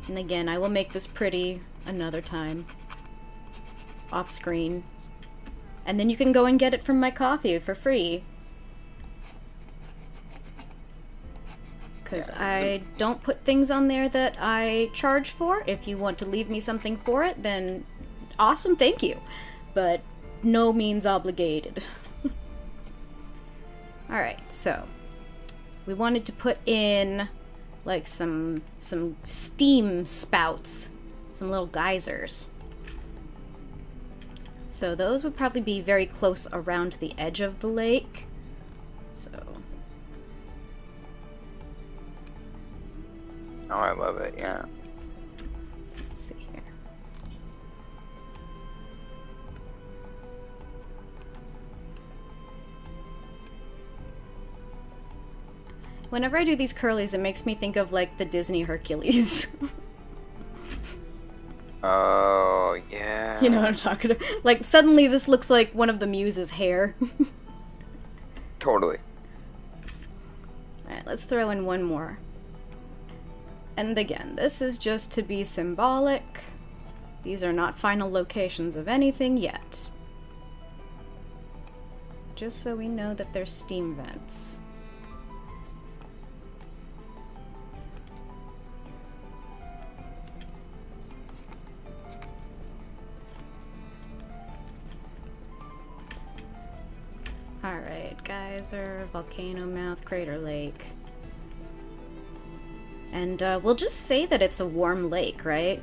And again, I will make this pretty another time. Off screen. And then you can go and get it from my coffee for free. Because I don't put things on there that I charge for. If you want to leave me something for it, then awesome, thank you. But no means obligated. Alright, so we wanted to put in like some steam spouts, some little geysers. So those would probably be very close around the edge of the lake. So. Oh, I love it, yeah. Let's see here. Whenever I do these curlies, it makes me think of like the Disney Hercules. Oh, yeah. You know what I'm talking about? Like, suddenly this looks like one of the muses' hair. Totally. Alright, let's throw in one more. And again, this is just to be symbolic. These are not final locations of anything yet. Just so we know that they're steam vents. Alright, geyser, volcano mouth, crater lake. And we'll just say that it's a warm lake, right?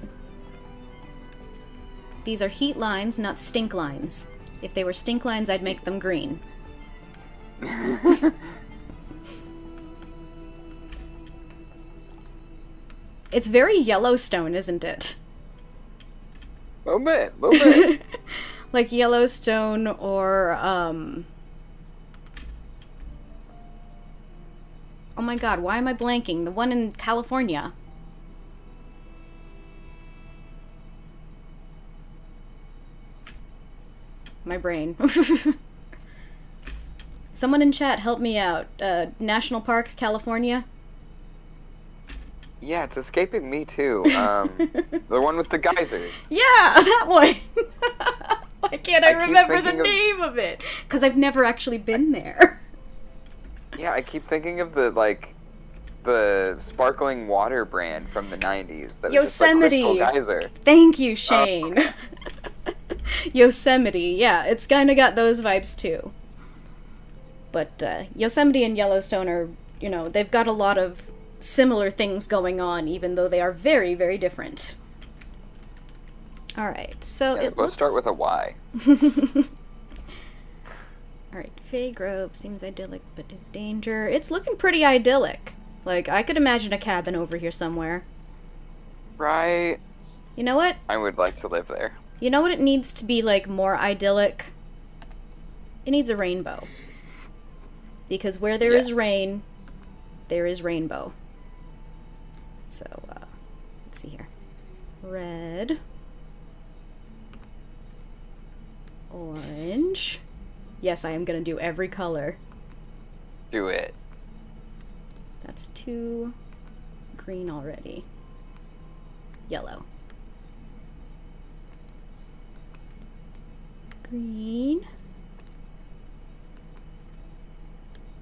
These are heat lines, not stink lines. If they were stink lines, I'd make them green. It's very Yellowstone, isn't it? A little bit. Like Yellowstone or, oh my god, why am I blanking? The one in California. My brain. Someone in chat, help me out. National Park, California? Yeah, it's escaping me too. The one with the geysers. Yeah, that one! Why can't I remember the thinking name of it? Because I've never actually been there. Yeah, I keep thinking of the sparkling water brand from the 90s. That was Yosemite! just like Crystal Geyser. Thank you, Shane. Yosemite, yeah, it's kind of got those vibes too. But Yosemite and Yellowstone are, you know, they've got a lot of similar things going on, even though they are very, very different. Alright, so Yeah, let's start with a Y. Alright, Fay Grove seems idyllic, but is danger. It's looking pretty idyllic. Like, I could imagine a cabin over here somewhere. Right. You know what? I would like to live there. You know what it needs to be, like, more idyllic? It needs a rainbow. Because where there is rain, there is rainbow. So, let's see here. Red. Orange. Yes, I am gonna do every color. Do it. That's 2. Green already. Yellow. Green.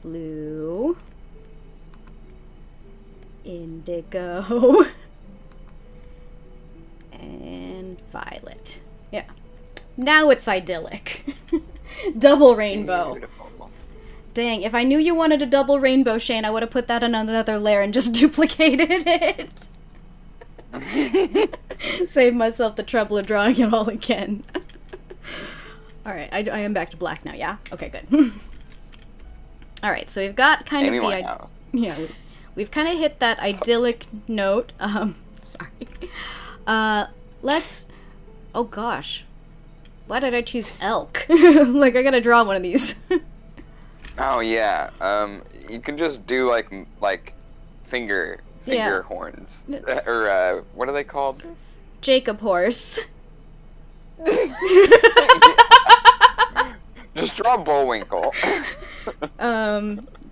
Blue. Indigo. And violet. Yeah. Now it's idyllic. Double rainbow. Beautiful. Dang, if I knew you wanted a double rainbow, Shane, I would have put that on another layer and just duplicated it. Save myself the trouble of drawing it all again. Alright, I am back to black now, yeah? Okay, good. Alright, so we've got kind of the... Yeah, we've kind of hit that idyllic note. Sorry. Let's... Oh gosh. Why did I choose elk? Like, I gotta draw one of these. Oh, yeah. You can just do, like finger horns. Or, what are they called? Jacob horse. Just draw Bullwinkle.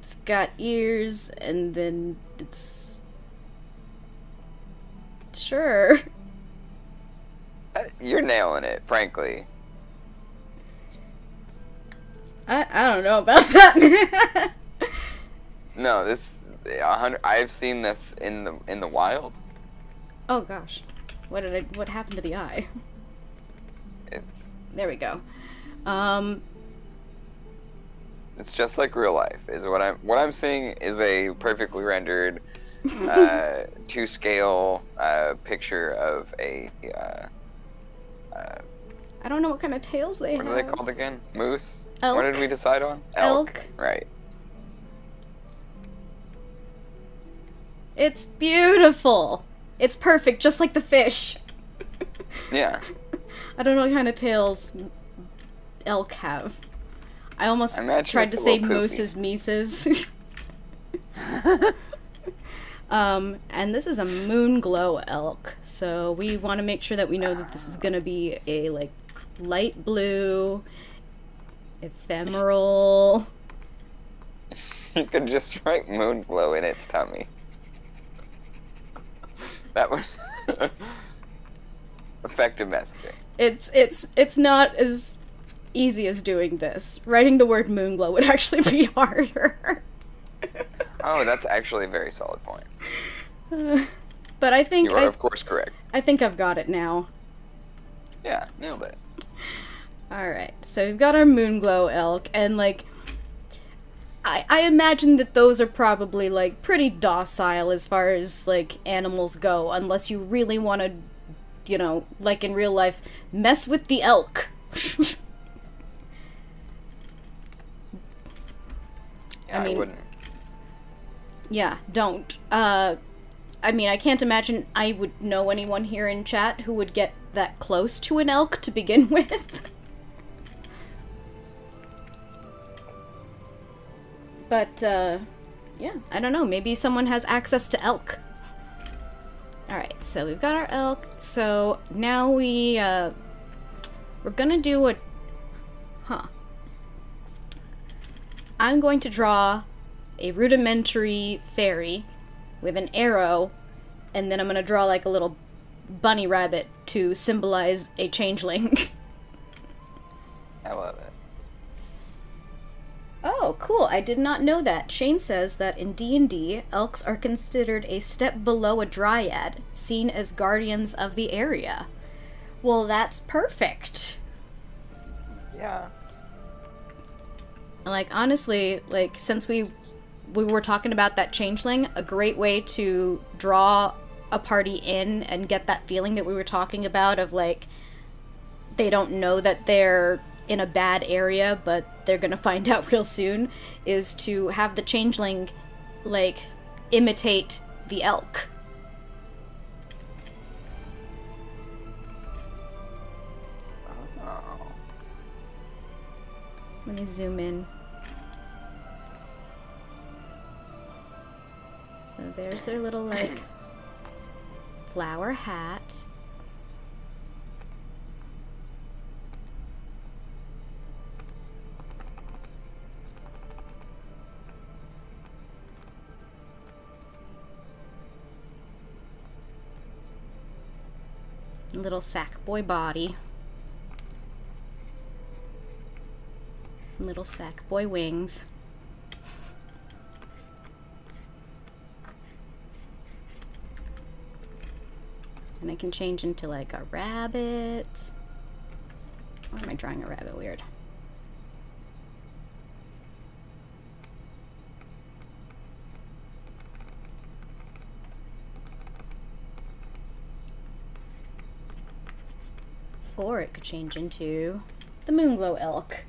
It's got ears, and then it's... Sure. You're nailing it, frankly. I don't know about that. No, I've seen this in the wild. Oh gosh. What happened to the eye? There we go. It's just like real life. Is what I'm seeing is a perfectly rendered, to scale picture of a. I don't know what kind of tails they have. What are they called again? Moose. Elk. What did we decide on? Elk. Right. It's beautiful. It's perfect, just like the fish. Yeah. I don't know what kind of tails elk have. I almost tried to say mooses, mises. And this is a Moonglow elk, so we want to make sure that we know that this is going to be a, like, light blue, ephemeral... You could just write Moonglow in its tummy. That was effective messaging. It's not as easy as doing this. Writing the word Moonglow would actually be harder. Oh, that's actually a very solid point. But I think you are, of course, correct. I think I've got it now. Yeah, nailed it. Alright, so we've got our Moonglow elk, and, like, I imagine that those are probably, like, pretty docile as far as, like, animals go, unless you really want to, you know, like in real life, mess with the elk. Yeah, I mean, I wouldn't. Yeah, don't. I mean, I can't imagine I would know anyone here in chat who would get that close to an elk to begin with. But, yeah, I don't know. Maybe someone has access to elk. Alright, so we've got our elk. So now we're gonna do a... I'm going to draw a rudimentary fairy with an arrow, and then I'm gonna draw like a little bunny rabbit to symbolize a changeling. I love it. Oh, cool. I did not know that. Shane says that in D&D, elks are considered a step below a dryad, seen as guardians of the area. Well, that's perfect. Yeah. Like, honestly, like, since we were talking about that changeling, a great way to draw a party in and get that feeling that we were talking about of, like, they don't know that they're in a bad area, but they're gonna find out real soon, is to have the changeling, like, imitate the elk. Oh. Let me zoom in. So there's their little, like, flower hat. Little sack boy body. Little sack boy wings. And I can change into like a rabbit. Why am I drawing a rabbit weird? Or it could change into the Moonglow elk.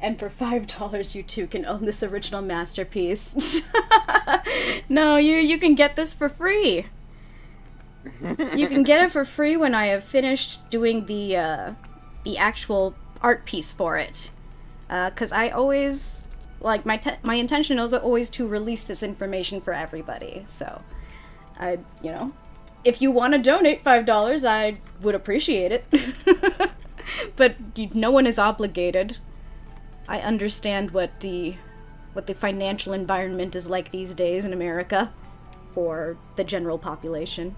And for $5 you too can own this original masterpiece. No, you can get this for free. You can get it for free when I have finished doing the actual art piece for it. 'Cause I always, like, my intention is always to release this information for everybody. So, you know, if you want to donate $5, I would appreciate it. But no one is obligated. I understand what the financial environment is like these days in America for the general population.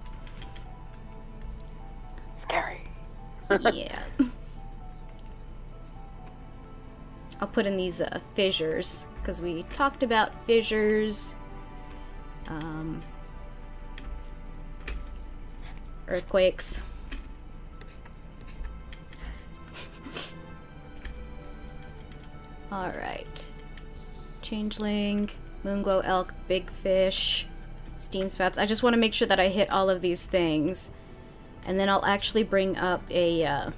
Scary. Yeah. I'll put in these fissures, because we talked about fissures. Earthquakes. Alright. Changeling, Moonglow elk, big fish, steam spouts. I just want to make sure that I hit all of these things. And then I'll actually bring up a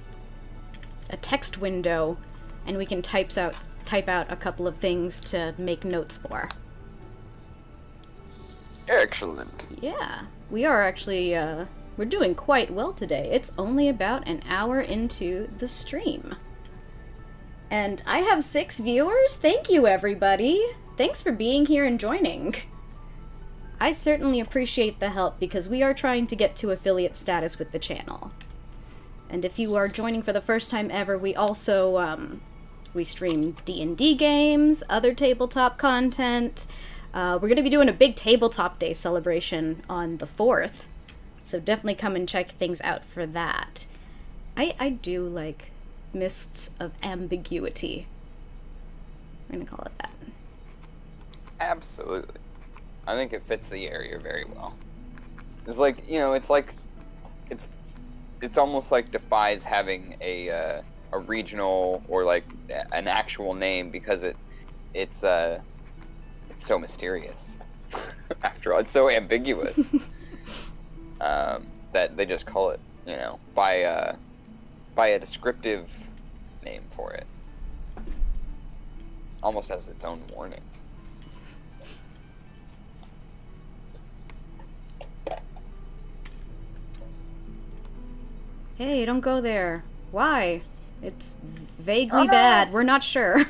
text window, and we can type out a couple of things to make notes for. Excellent. Yeah. We are actually, we're doing quite well today. It's only about an hour into the stream. And I have 6 viewers? Thank you, everybody! thanks for being here and joining. I certainly appreciate the help because we are trying to get to affiliate status with the channel. And if you are joining for the first time ever, we also, we stream D&D games, other tabletop content. We're going to be doing a big tabletop day celebration on the 4th, so definitely come and check things out for that. I do like Mists of Ambiguity. I'm going to call it that. Absolutely. I think it fits the area very well. It's like, you know, it's like, it's almost like defies having a regional or like an actual name because it's so mysterious. After all, it's so ambiguous that they just call it, you know, by a descriptive name for it, almost as its own warning. Hey, don't go there. Why? It's vaguely bad. We're not sure.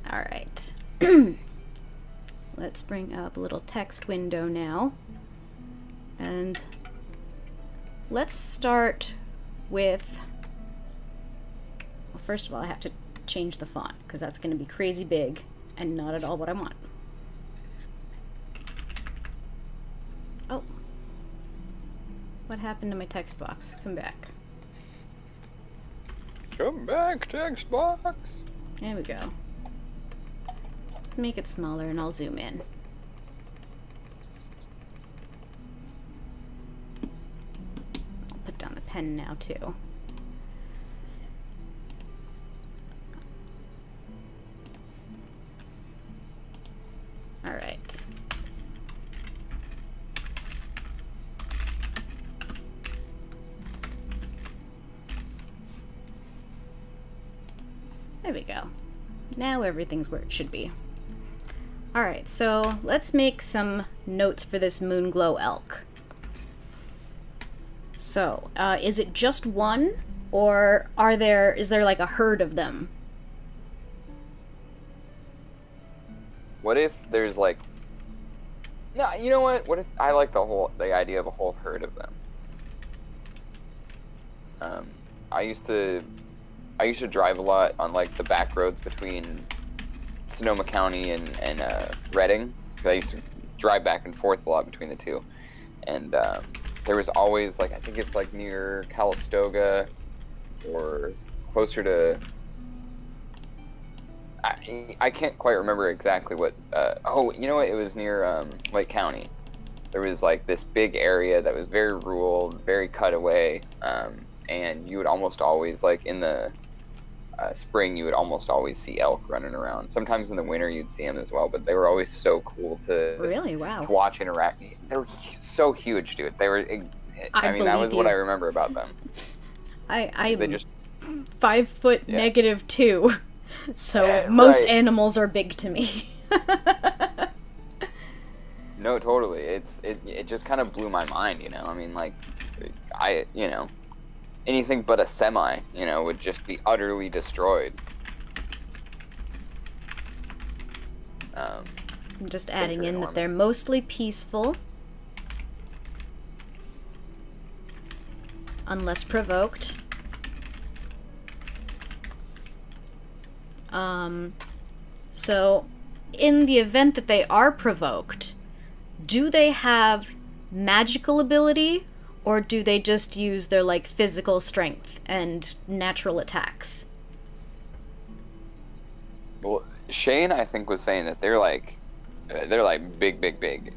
Alright. Let's bring up a little text window now. And let's start with... Well, first of all, I have to change the font, because that's going to be crazy big and not at all what I want. Oh. What happened to my text box? Come back. Come back, text box. There we go. Let's make it smaller and I'll zoom in. I'll put down the pen now too. All right. There we go. Now everything's where it should be. Alright, so let's make some notes for this Moonglow elk. So, is it just one? Or is there like a herd of them? What if there's like... No, you know what? What if I like the idea of a whole herd of them? I used to drive a lot on like the back roads between Sonoma County and Redding. I used to drive back and forth a lot between the two, and there was always like, I think it's like near Calistoga or closer to. I can't quite remember exactly what. Oh, you know what? It was near Lake County. There was like this big area that was very rural, very cut away, and you would almost always, like in the spring, you would almost always see elk running around. Sometimes in the winter you'd see them as well, but they were always so cool to really to watch interact. They were so huge, dude. They were. I mean, that was what I remember about them. They just 5 foot -2, so most animals are big to me. No, totally. It just kind of blew my mind, you know. I mean, like, you know, anything but a semi, you know, would just be utterly destroyed. I'm just adding in that they're mostly peaceful, unless provoked. So, in the event that they are provoked, do they have magical ability, or do they just use their, like, physical strength and natural attacks? Well, Shane, I think, was saying that they're like big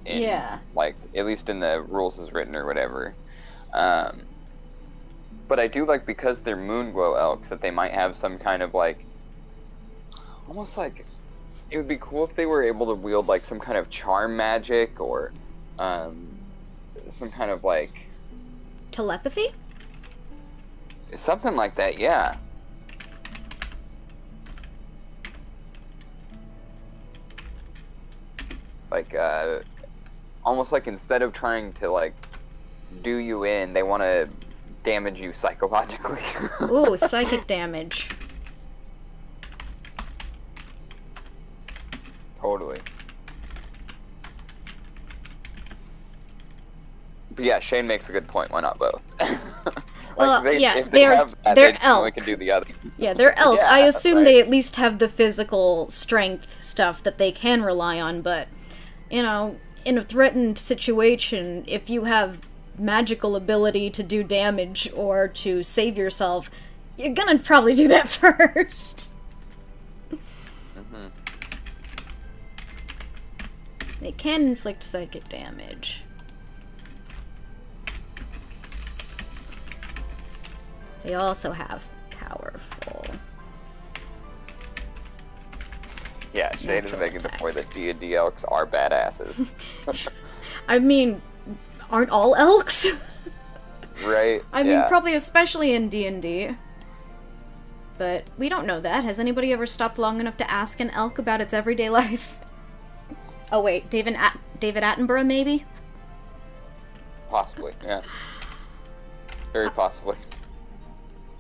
in, yeah, like, at least in the rules as written or whatever. But I do like, because they're Moonglow elks, that they might have some kind of, like, almost like, it would be cool if they were able to wield, like, some kind of charm magic, or some kind of, like, telepathy? Something like that, yeah. Like, almost like, instead of trying to, like, do you in, they want to damage you psychologically. Ooh, psychic damage. Totally. But yeah, Shane makes a good point. Why not both? Well, yeah, if they have that, they're they elk. only can do the other. Yeah, they're elk. Yeah, I assume right. they at least have the physical strength stuff that they can rely on, but, you know, in a threatened situation, if you have magical ability to do damage or to save yourself, you're gonna probably do that first. Mm-hmm. They can inflict psychic damage. They also have powerful. Yeah, Shane is making the point that D&D elks are badasses. I mean, aren't all elks? Right? I mean, probably especially in D&D. But we don't know that. Has anybody ever stopped long enough to ask an elk about its everyday life? Oh wait, David Attenborough, maybe? Possibly, yeah. Very possibly.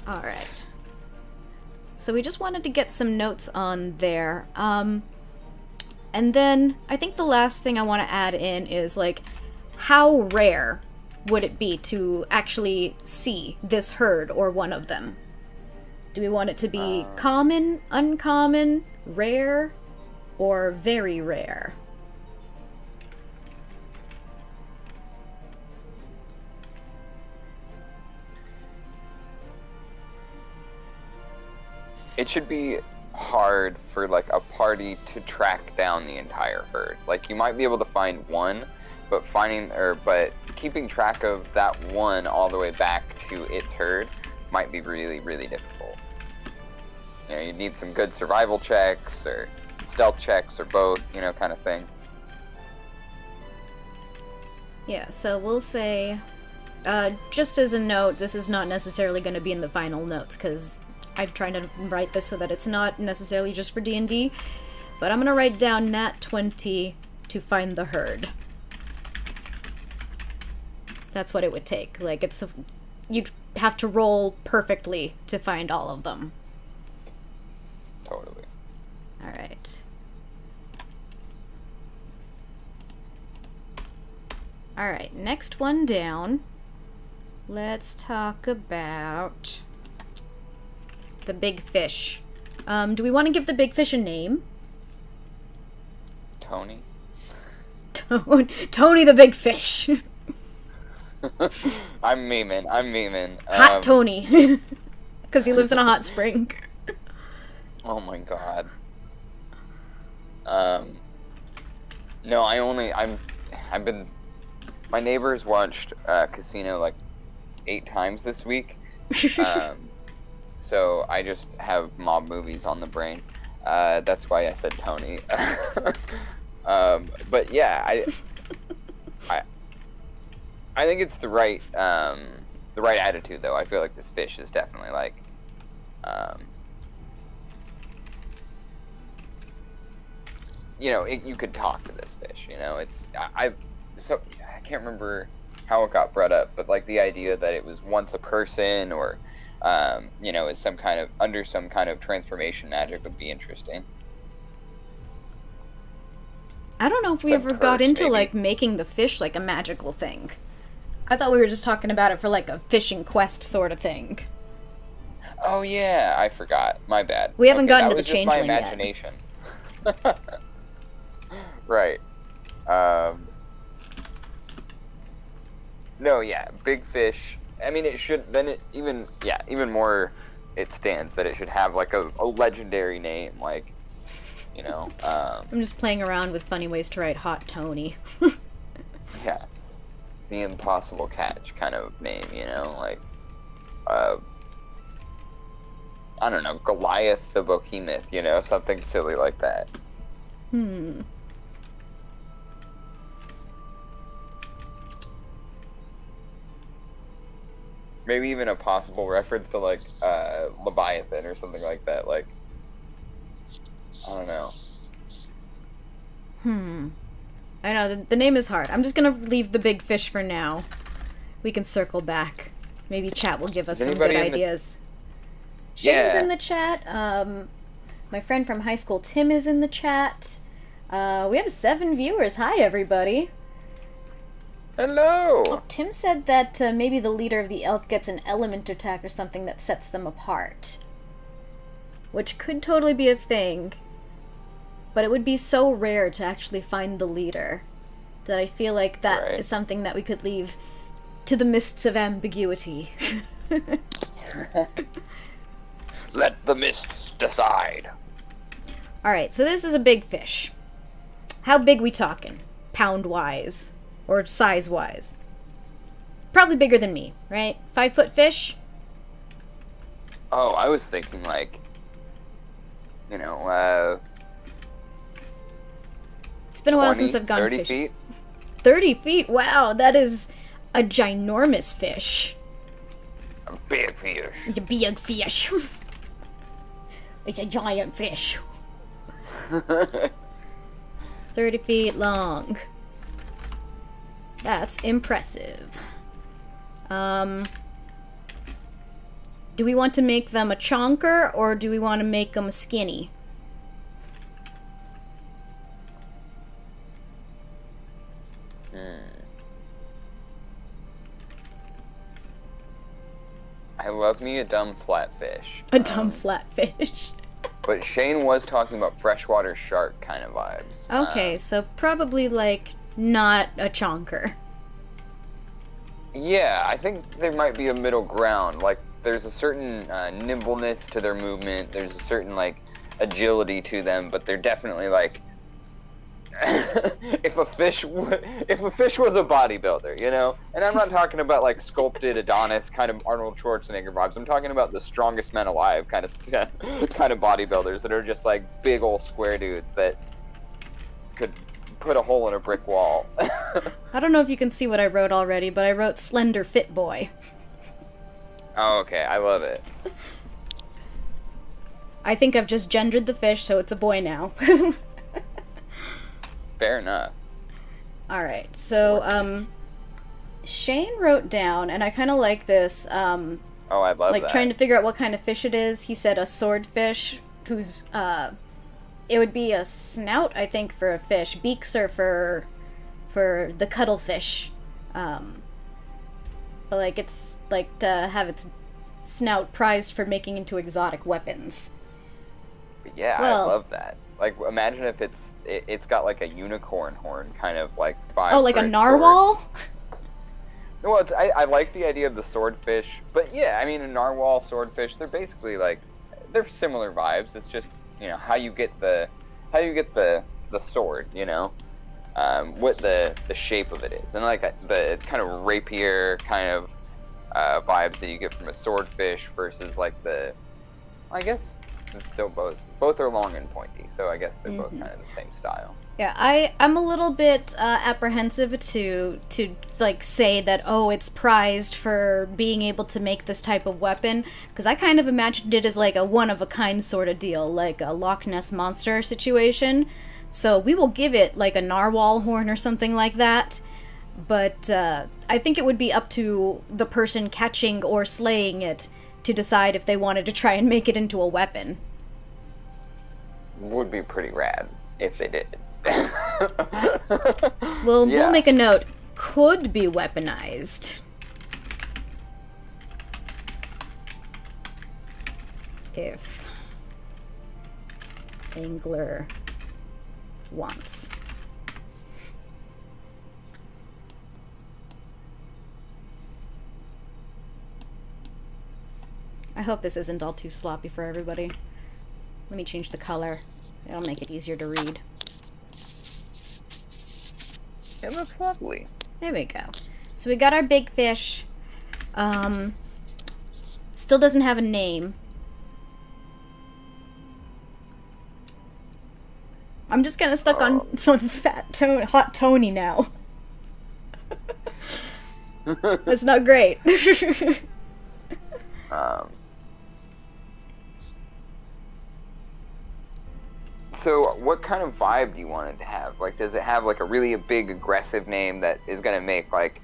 Alright. So we just wanted to get some notes on there. And then, I think the last thing I want to add in is, like, how rare would it be to actually see this herd or one of them? Do we want it to be common, uncommon, rare, or very rare? It should be hard for, like, a party to track down the entire herd. Like, you might be able to find one, but keeping track of that one all the way back to its herd might be really, really difficult. You know, you'd need some good survival checks, or stealth checks, or both, you know, kind of thing. Yeah, so we'll say, just as a note, this is not necessarily going to be in the final notes, because I'm trying to write this so that it's not necessarily just for D&D, but I'm going to write down nat 20 to find the herd. That's what it would take. Like, you'd have to roll perfectly to find all of them. Totally. Alright. Alright, next one down. Let's talk about the big fish. Do we want to give the big fish a name? Tony? Tony the big fish. I'm memeing. Hot Tony. Because he lives in a hot spring. Oh my god. No, my neighbors watched Casino like 8 times this week. So I just have mob movies on the brain. That's why I said Tony. But yeah, I think it's the right attitude though. I feel like this fish is definitely like, you know, you could talk to this fish. You know, I can't remember how it got brought up, but like the idea that it was once a person, or you know, is under some kind of transformation magic would be interesting. I don't know if we ever got into like making the fish like a magical thing. I thought we were just talking about it for like a fishing quest sort of thing. Oh yeah, I forgot. My bad. We haven't gotten to the Changeling yet. That was just my imagination. Right. No, yeah, big fish. I mean, it should then even more. It stands that it should have like a legendary name, like, you know. I'm just playing around with funny ways to write Hot Tony. Yeah, the impossible catch kind of name, you know, like, I don't know, Goliath the Behemoth, you know, something silly like that. Maybe even a possible reference to, like, Leviathan or something like that, like, I don't know. I know, the name is hard. I'm just gonna leave the big fish for now. We can circle back. Maybe chat will give us some good ideas. Shane's in the chat. My friend from high school, Tim, is in the chat. We have 7 viewers. Hi, everybody. Hello! Oh, Tim said that maybe the leader of the elk gets an element attack or something that sets them apart. Which could totally be a thing. But it would be so rare to actually find the leader that I feel like that is something that we could leave to the mists of ambiguity. Let the mists decide. Alright, so this is a big fish. How big we talking? Pound-wise? Or size-wise? Probably bigger than me, right? 5-foot fish? Oh, I was thinking like, you know, it's been a while 20, since I've gone 30 fishing. feet? 30 feet? Wow, that is a ginormous fish. A big fish. It's a big fish. It's a giant fish. 30 feet long. That's impressive. Do we want to make them a chonker, or do we want to make them skinny? I love me a dumb flatfish. A dumb flatfish. But Shane was talking about freshwater shark kind of vibes. Okay, so probably, like, not a chonker. Yeah, I think there might be a middle ground. Like, there's a certain nimbleness to their movement. There's a certain, like, agility to them, but they're definitely, like... if a fish was a bodybuilder, you know? And I'm not talking about, like, sculpted Adonis kind of Arnold Schwarzenegger vibes. I'm talking about the strongest men alive kind of bodybuilders that are just, like, big old square dudes that could put a hole in a brick wall. I don't know if you can see what I wrote already, but I wrote slender fit boy. Oh, okay. I love it. I think I've just gendered the fish, so it's a boy now. Fair enough. Alright, so, Shane wrote down, and I kind of like this, Oh, I love like, that. trying to figure out what kind of fish it is. He said a swordfish, who's, it would be a snout, I think, for a fish. Beaks are for the cuttlefish. But, like, it's, like, to have its snout prized for making into exotic weapons. Yeah, Well, I love that. Like, imagine if it's got like a unicorn horn kind of like vibe. Oh, like for a its narwhal? sword. Well, I like the idea of the swordfish, but yeah, I mean a narwhal, swordfish, they're basically like they're similar vibes. It's just, you know, how you get the sword, you know, what the shape of it is, and like the kind of rapier kind of vibes that you get from a swordfish versus like I guess it's still both are long and pointy, so I guess they're both kind of the same style. Yeah, I'm a little bit apprehensive to like say that, oh, it's prized for being able to make this type of weapon, because I kind of imagined it as like a one-of-a-kind sort of deal, like a Loch Ness Monster situation. So we will give it like a narwhal horn or something like that, but I think it would be up to the person catching or slaying it to decide if they wanted to try and make it into a weapon. Would be pretty rad if they did. We'll make a note. Could be weaponized. If angler wants. I hope this isn't all too sloppy for everybody. Let me change the color. It'll make it easier to read. It looks lovely. There we go. So we got our big fish. Still doesn't have a name. I'm just kind of stuck on Hot Tony now. That's not great. So what kind of vibe do you want it to have? Like, does it have like a really big aggressive name that is gonna make like,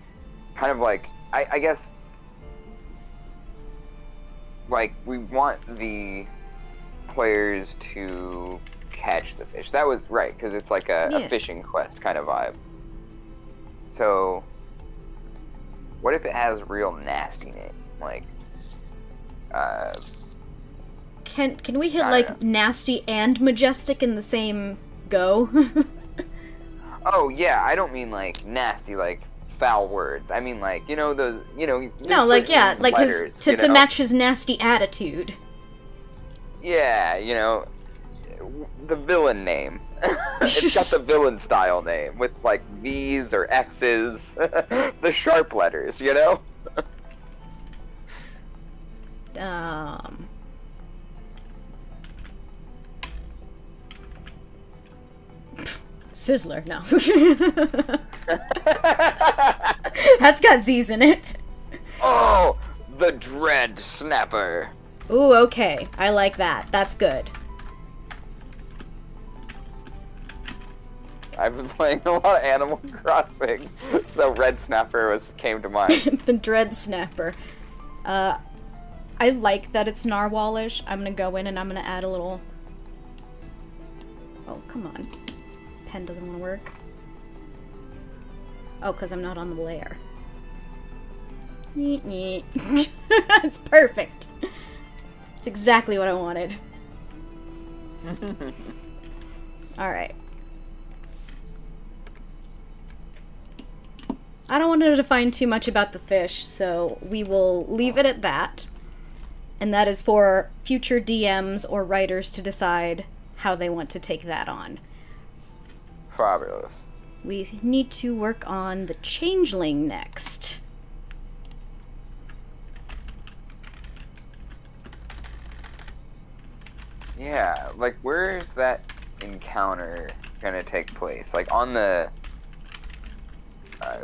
kind of like, I guess, like we want the players to catch the fish. That was right, because it's like a fishing quest kind of vibe. So, what if it has real nasty name? Like, Can we hit, like, nasty and majestic in the same go? Oh, yeah, I don't mean, like, nasty, like, foul words. I mean, like, you know, those, you know... No, like, yeah, like, letters, to match his nasty attitude. Yeah, you know, the villain name. It's got the villain style name, with, like, V's or X's. The sharp letters, you know? Sizzler, no. That's got Z's in it. Oh, the Dread Snapper. Ooh, okay. I like that. That's good. I've been playing a lot of Animal Crossing, so Red Snapper came to mind. The Dread Snapper. I like that it's narwhalish. I'm gonna go in and I'm gonna add a little... Oh, come on. Pen doesn't want to work. Oh, because I'm not on the layer. It's perfect. It's exactly what I wanted. Alright. I don't want to define too much about the fish, so we will leave it at that. And that is for future DMs or writers to decide how they want to take that on. Fabulous. We need to work on the Changeling next. Yeah, like, where is that encounter gonna take place? Like, on the...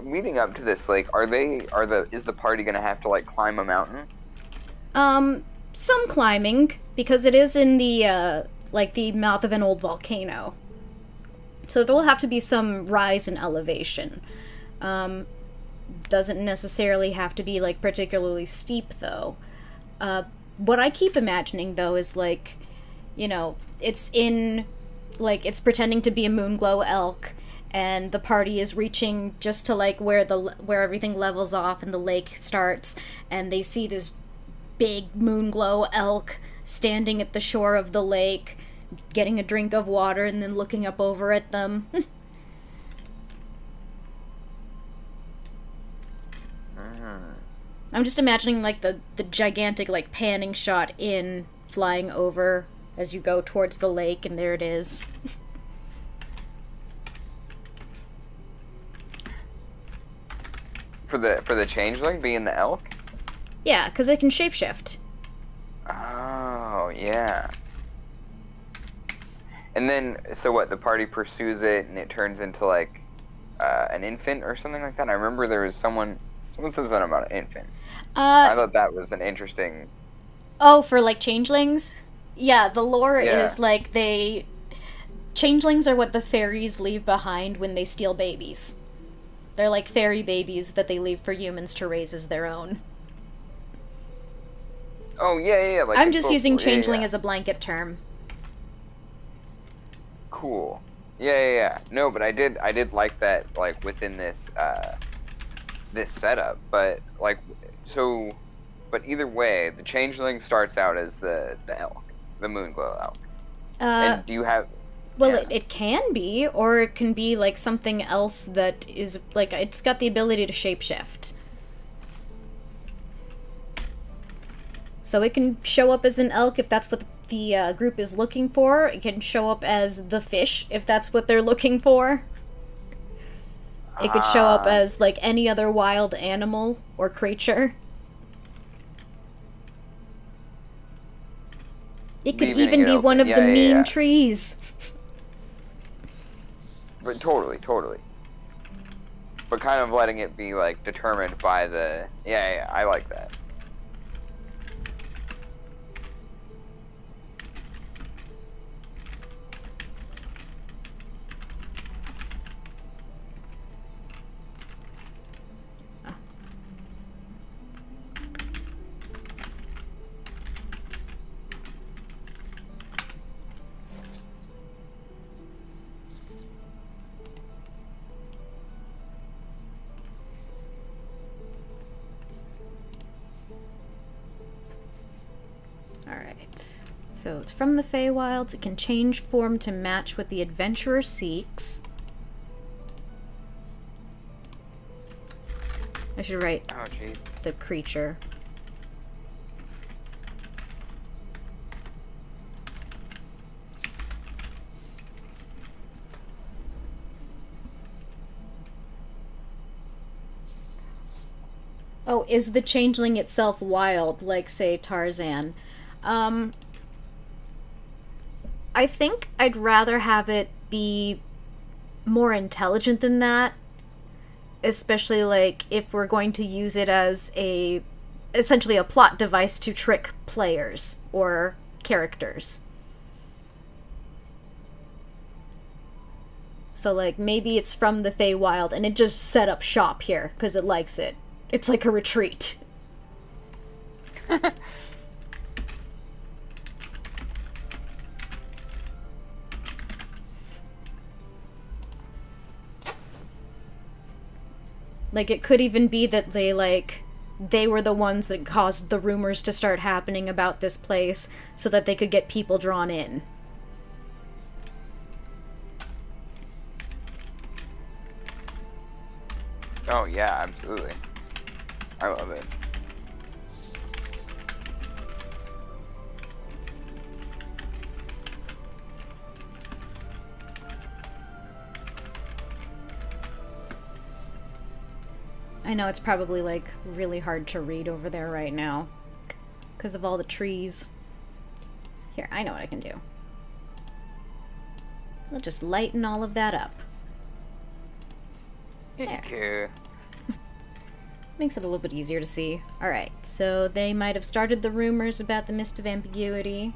leading up to this, like, is the party gonna have to, like, climb a mountain? Some climbing, because it is in the, like, the mouth of an old volcano. So there will have to be some rise in elevation. Doesn't necessarily have to be, like, particularly steep, though. What I keep imagining, though, is, like, you know, it's in, like, it's pretending to be a Moonglow elk, and the party is reaching just to, like, where everything levels off and the lake starts, and they see this big Moonglow elk standing at the shore of the lake, getting a drink of water and then looking up over at them. I'm just imagining, like, the gigantic, like, panning shot in, flying over as you go towards the lake, and there it is. For the Changeling being the elk? Yeah, because it can shapeshift. Oh, yeah. And then, so what, the party pursues it and it turns into, like, an infant or something like that? I remember there was someone said something about an infant. I thought that was an interesting... Oh, for, like, changelings? Yeah, the lore is, like, changelings are what the fairies leave behind when they steal babies. They're like fairy babies that they leave for humans to raise as their own. Oh, yeah. Like, I'm just using changeling as a blanket term. Cool. Yeah. No, but I did like that, like, within this this setup. But, like, so, but either way, the Changeling starts out as the elk, the Moonglow elk. And do you have... Well, yeah. It can be, or it can be, like, something else that is, like, it's got the ability to shapeshift. So it can show up as an elk if that's what the group is looking for. It can show up as the fish if that's what they're looking for. It could show up as, like, any other wild animal or creature. It could even be one of the mean trees. But totally. But kind of letting it be, like, determined by the... Yeah, I like that. So it's from the Feywilds. It can change form to match what the adventurer seeks. I should write the creature. Oh, is the changeling itself wild, like, say, Tarzan? I think I'd rather have it be more intelligent than that. Especially, like, if we're going to use it as essentially a plot device to trick players or characters. So, like, maybe it's from the Feywild and it just set up shop here because it likes it. It's like a retreat. Like, it could even be that they were the ones that caused the rumors to start happening about this place so that they could get people drawn in. Oh, yeah, absolutely. I love it. I know it's probably, like, really hard to read over there right now because of all the trees. Here, I know what I can do. I'll just lighten all of that up. There. Makes it a little bit easier to see. Alright, so they might have started the rumors about the Mist of Ambiguity.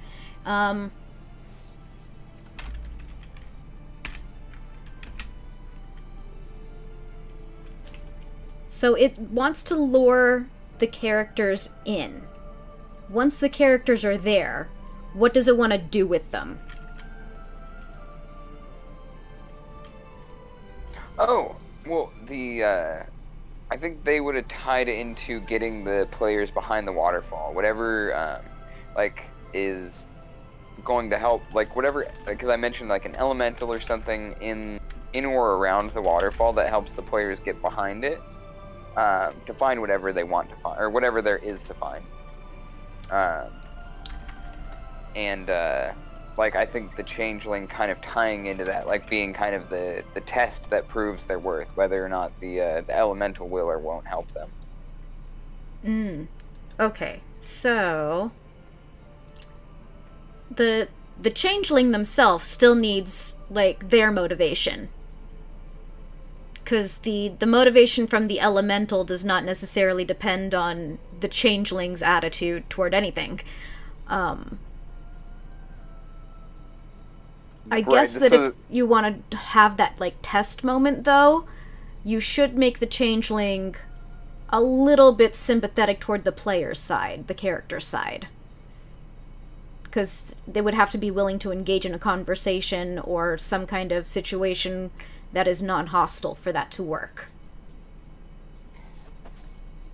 So it wants to lure the characters in. Once the characters are there, what does it want to do with them? Oh, well, I think they would have tied it into getting the players behind the waterfall. Whatever, is going to help, whatever, because I mentioned, an elemental or something in or around the waterfall that helps the players get behind it, to find whatever they want to find, or whatever there is to find. I think the Changeling kind of tying into that, being kind of the test that proves their worth, whether or not the elemental will or won't help them. Okay, so the Changeling themselves still needs, their motivation. Because the motivation from the elemental does not necessarily depend on the Changeling's attitude toward anything. I guess that if you want to have that, test moment, though, you should make the Changeling a little bit sympathetic toward the player's side, the character's side. Because they would have to be willing to engage in a conversation or some kind of situation that is non-hostile for that to work.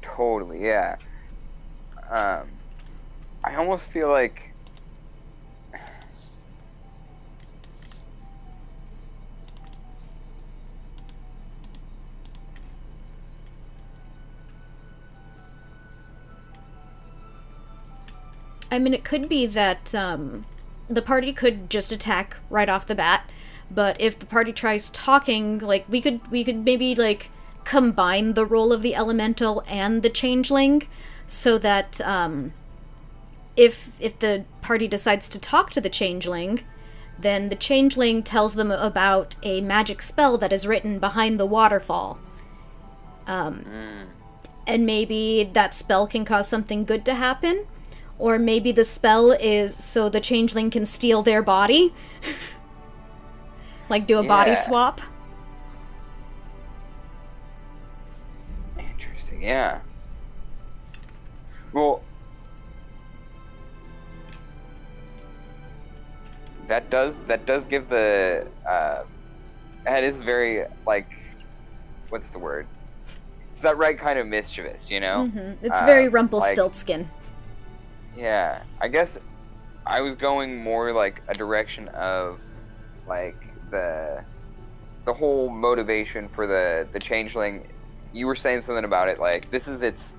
Totally, yeah. I almost feel like... I mean, it could be that the party could just attack right off the bat, but if the party tries talking, we could maybe combine the role of the elemental and the Changeling, so that if the party decides to talk to the Changeling, then the Changeling tells them about a magic spell that is written behind the waterfall. And maybe that spell can cause something good to happen. Or maybe the spell is so the Changeling can steal their body. Do a body swap. Interesting, yeah. Well, that does give the, that is very, what's the word? It's that right kind of mischievous, you know? It's very Rumpelstiltskin. Yeah, I guess I was going more like a direction of like the whole motivation for the changeling. You were saying something about it, like this is its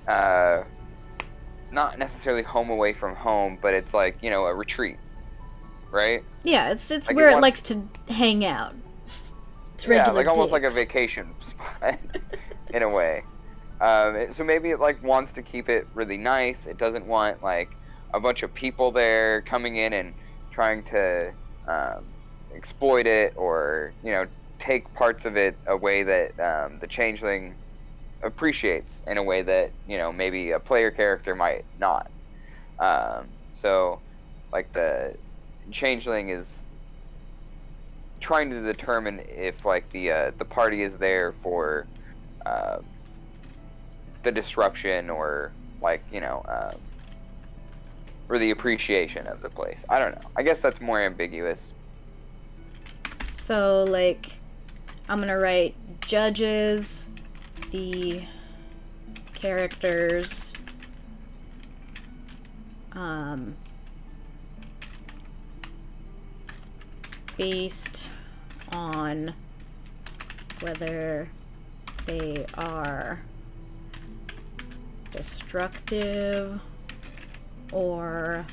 not necessarily home away from home, but it's like, you know, a retreat, right? Yeah, it's like where it likes to hang out. It's regular like almost like a digs. vacation spot in a way. So maybe it like wants to keep it really nice. It doesn't want like a bunch of people there coming in and trying to exploit it, or, you know, take parts of it away that the changeling appreciates in a way that, you know, maybe a player character might not. So like the changeling is trying to determine if like the party is there for the disruption, or like, you know, or the appreciation of the place. I don't know. I guess that's more ambiguous. So, like, I'm gonna write judges, the characters, based on whether they are destructive or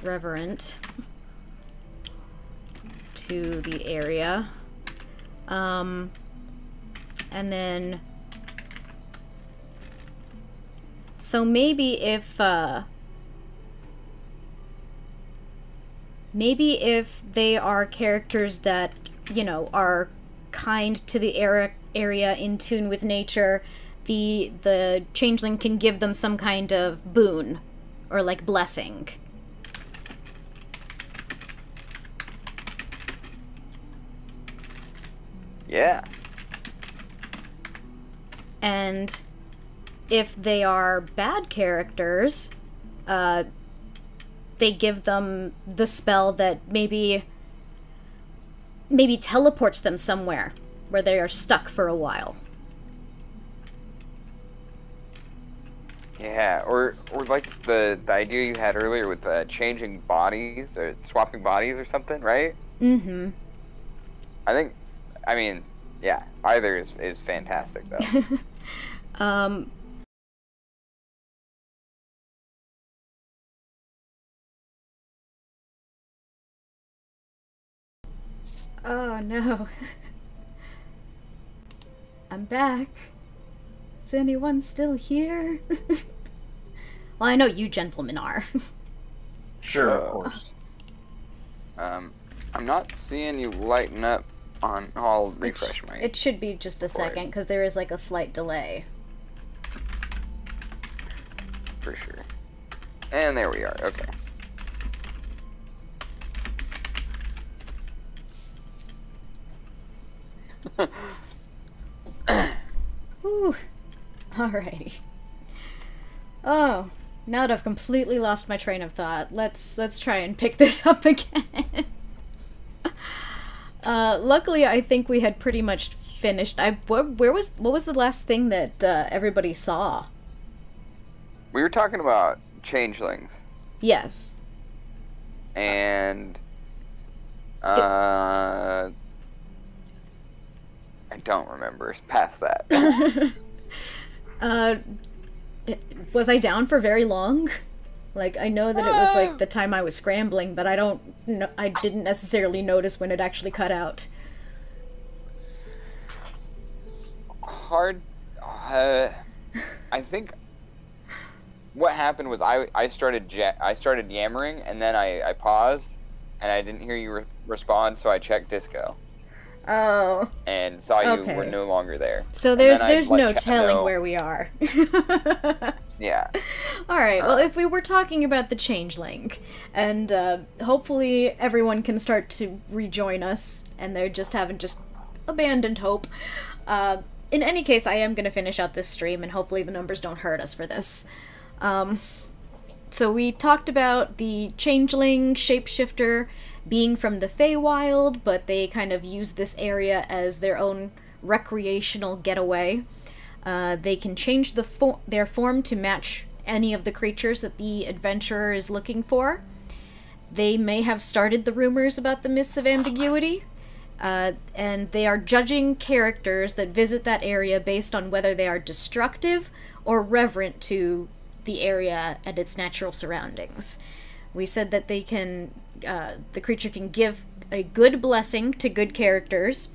reverent to the area. And then, so maybe if they are characters that, you know, are kind to the area, in tune with nature, the changeling can give them some kind of boon or like blessing. Yeah. And if they are bad characters, they give them the spell that maybe teleports them somewhere where they are stuck for a while. Yeah, or like the idea you had earlier with changing bodies or swapping bodies or something, right? Mm-hmm. I mean, yeah, either is fantastic though. Oh no. I'm back. Is anyone still here? Well, I know you gentlemen are. Sure, of course. I'm not seeing you lighten up on. I'll refresh my. It should be just a second, because there is like a slight delay. For sure. And there we are. Okay. Whew. Alrighty. Oh, now that I've completely lost my train of thought, let's try and pick this up again. Luckily, I think we had pretty much finished. What was the last thing that everybody saw? We were talking about changelings. Yes. And I don't remember. It's past that. Was I down for very long? Like, I know that it was like the time I was scrambling, but I didn't necessarily notice when it actually cut out. Hard. I think what happened was I started yammering, and then I paused, and I didn't hear you respond, so I checked Disco. Oh. And saw you were no longer there. So there's no telling where we are. Yeah. Alright, well, if we were talking about the changeling, and hopefully everyone can start to rejoin us, and they just haven't abandoned hope. In any case, I am going to finish out this stream, and hopefully the numbers don't hurt us for this. So we talked about the changeling shapeshifter being from the Feywild, but they kind of use this area as their own recreational getaway. They can change their form to match any of the creatures that the adventurer is looking for. They may have started the rumors about the Mists of Ambiguity, and they are judging characters that visit that area based on whether they are destructive or reverent to the area and its natural surroundings. We said that they can, the creature can give a good blessing to good characters,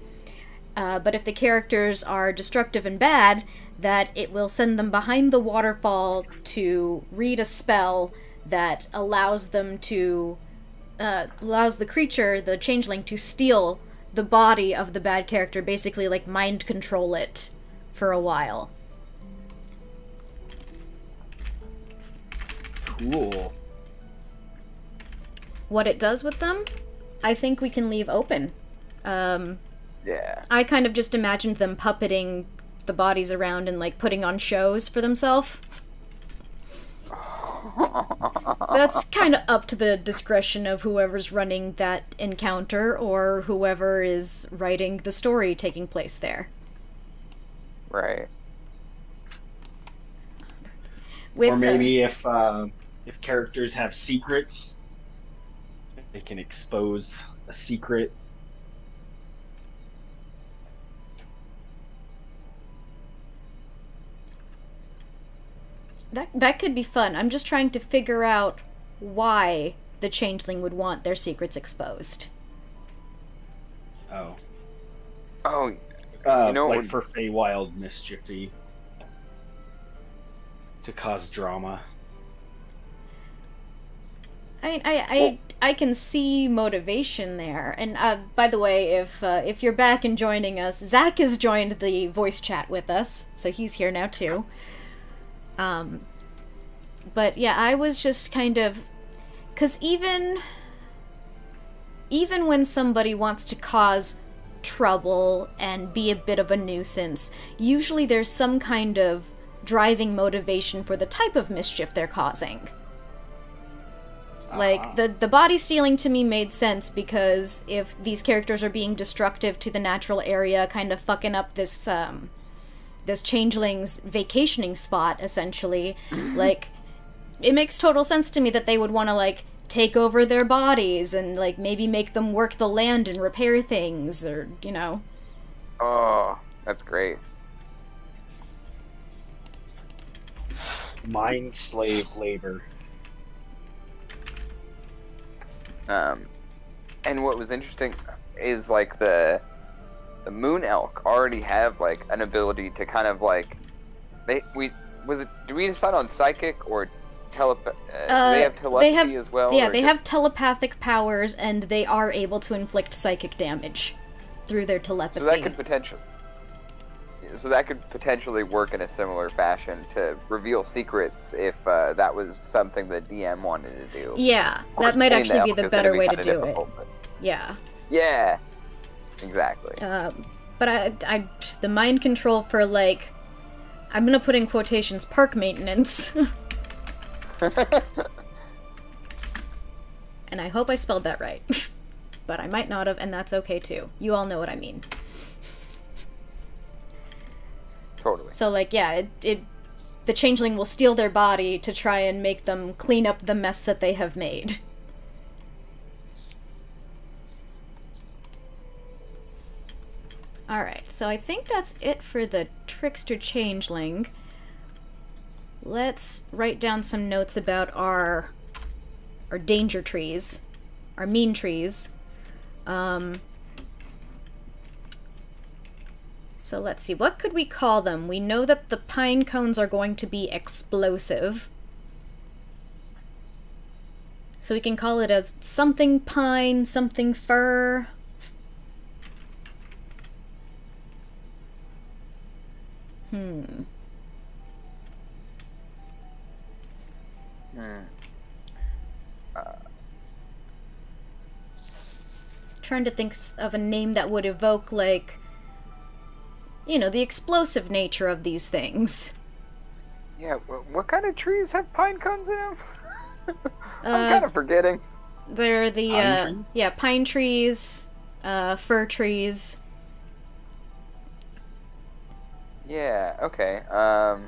but if the characters are destructive and bad, that it will send them behind the waterfall to read a spell that allows them to, allows the creature, the changeling, to steal the body of the bad character, basically like mind control it for a while. Cool. What it does with them, I think we can leave open. Yeah. I kind of just imagined them puppeting the bodies around and like putting on shows for themselves. That's kind of up to the discretion of whoever's running that encounter or whoever is writing the story taking place there. Right. Or maybe if characters have secrets, they can expose a secret. That could be fun. I'm just trying to figure out why the changeling would want their secrets exposed. Oh. Oh, you know, like for Feywild mischiefy. To cause drama. I can see motivation there. And by the way, if you're back and joining us, Zach has joined the voice chat with us, so he's here now too. But yeah, I was just kind of, because even when somebody wants to cause trouble and be a bit of a nuisance, usually there's some kind of driving motivation for the type of mischief they're causing. Like, the body stealing to me made sense because if these characters are being destructive to the natural area, kind of fucking up this, this changeling's vacationing spot, essentially, like, it makes total sense to me that they would want to, like, take over their bodies and, like, maybe make them work the land and repair things, or, you know. Oh, that's great. Mind slave labor. And what was interesting is, like, the moon elk already have, like, an ability to kind of, like, did we decide on psychic or telepathy? They have telepathy as well? Yeah, they have telepathic powers, and they are able to inflict psychic damage through their telepathy. So that could potentially work in a similar fashion to reveal secrets if that was something the DM wanted to do. Yeah, that might actually be the better way to do it. But... Yeah. Yeah. Exactly. But the mind control for, like, I'm gonna put in quotations, park maintenance. And I hope I spelled that right. But I might not have, and that's okay too. You all know what I mean. Totally. So, like, yeah, the changeling will steal their body to try and make them clean up the mess that they have made. Alright, so I think that's it for the trickster changeling. Let's write down some notes about our danger trees, our mean trees. So let's see, what could we call them? We know that the pine cones are going to be explosive. So we can call it a something pine, something fir. Trying to think of a name that would evoke, like, you know, the explosive nature of these things. Yeah, what kind of trees have pine cones in them? I'm kind of forgetting. They're the, pine trees, fir trees. Yeah, okay. Oh,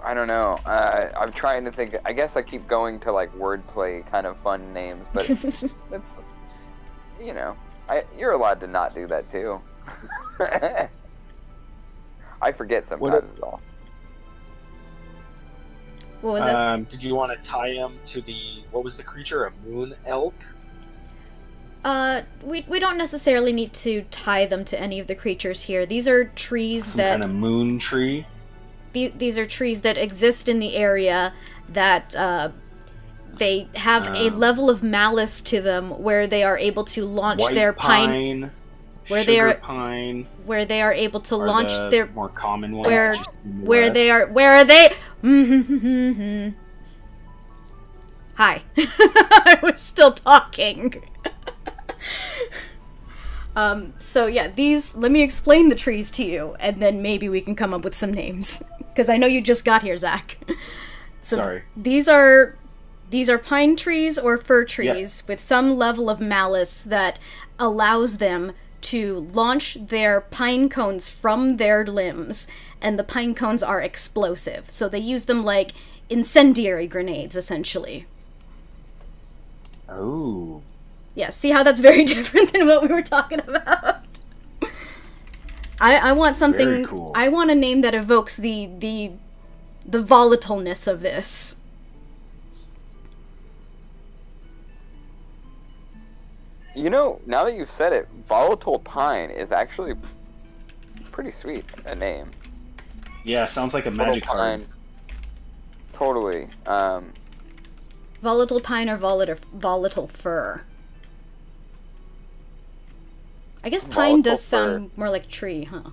I don't know. I'm trying to think. I guess I keep going to like wordplay kind of fun names, but it's, you know, you're allowed to not do that too. I forget sometimes. Is all. What was it? Did you want to tie him to what was the creature? A moon elk? We don't necessarily need to tie them to any of the creatures here. These are trees Some kind of moon tree? These are trees that exist in the area that, they have a level of malice to them where they are able to launch their pine... Where they are able to launch their more common ones. Where are they? Hi. I was still talking. So yeah, let me explain the trees to you, and then maybe we can come up with some names. Because I know you just got here, Zach. So sorry. These are pine trees or fir trees with some level of malice that allows them to launch their pine cones from their limbs, and the pine cones are explosive. So they use them like incendiary grenades, essentially. Oh. Yeah, see how that's very different than what we were talking about? I want something... Very cool. I want a name that evokes the volatileness of this. You know, now that you've said it, Volatile Pine is actually pretty sweet, a name. Yeah, sounds like a magic card. Totally. Volatile Pine or volatile Fir? I guess pine does sound more like tree, huh?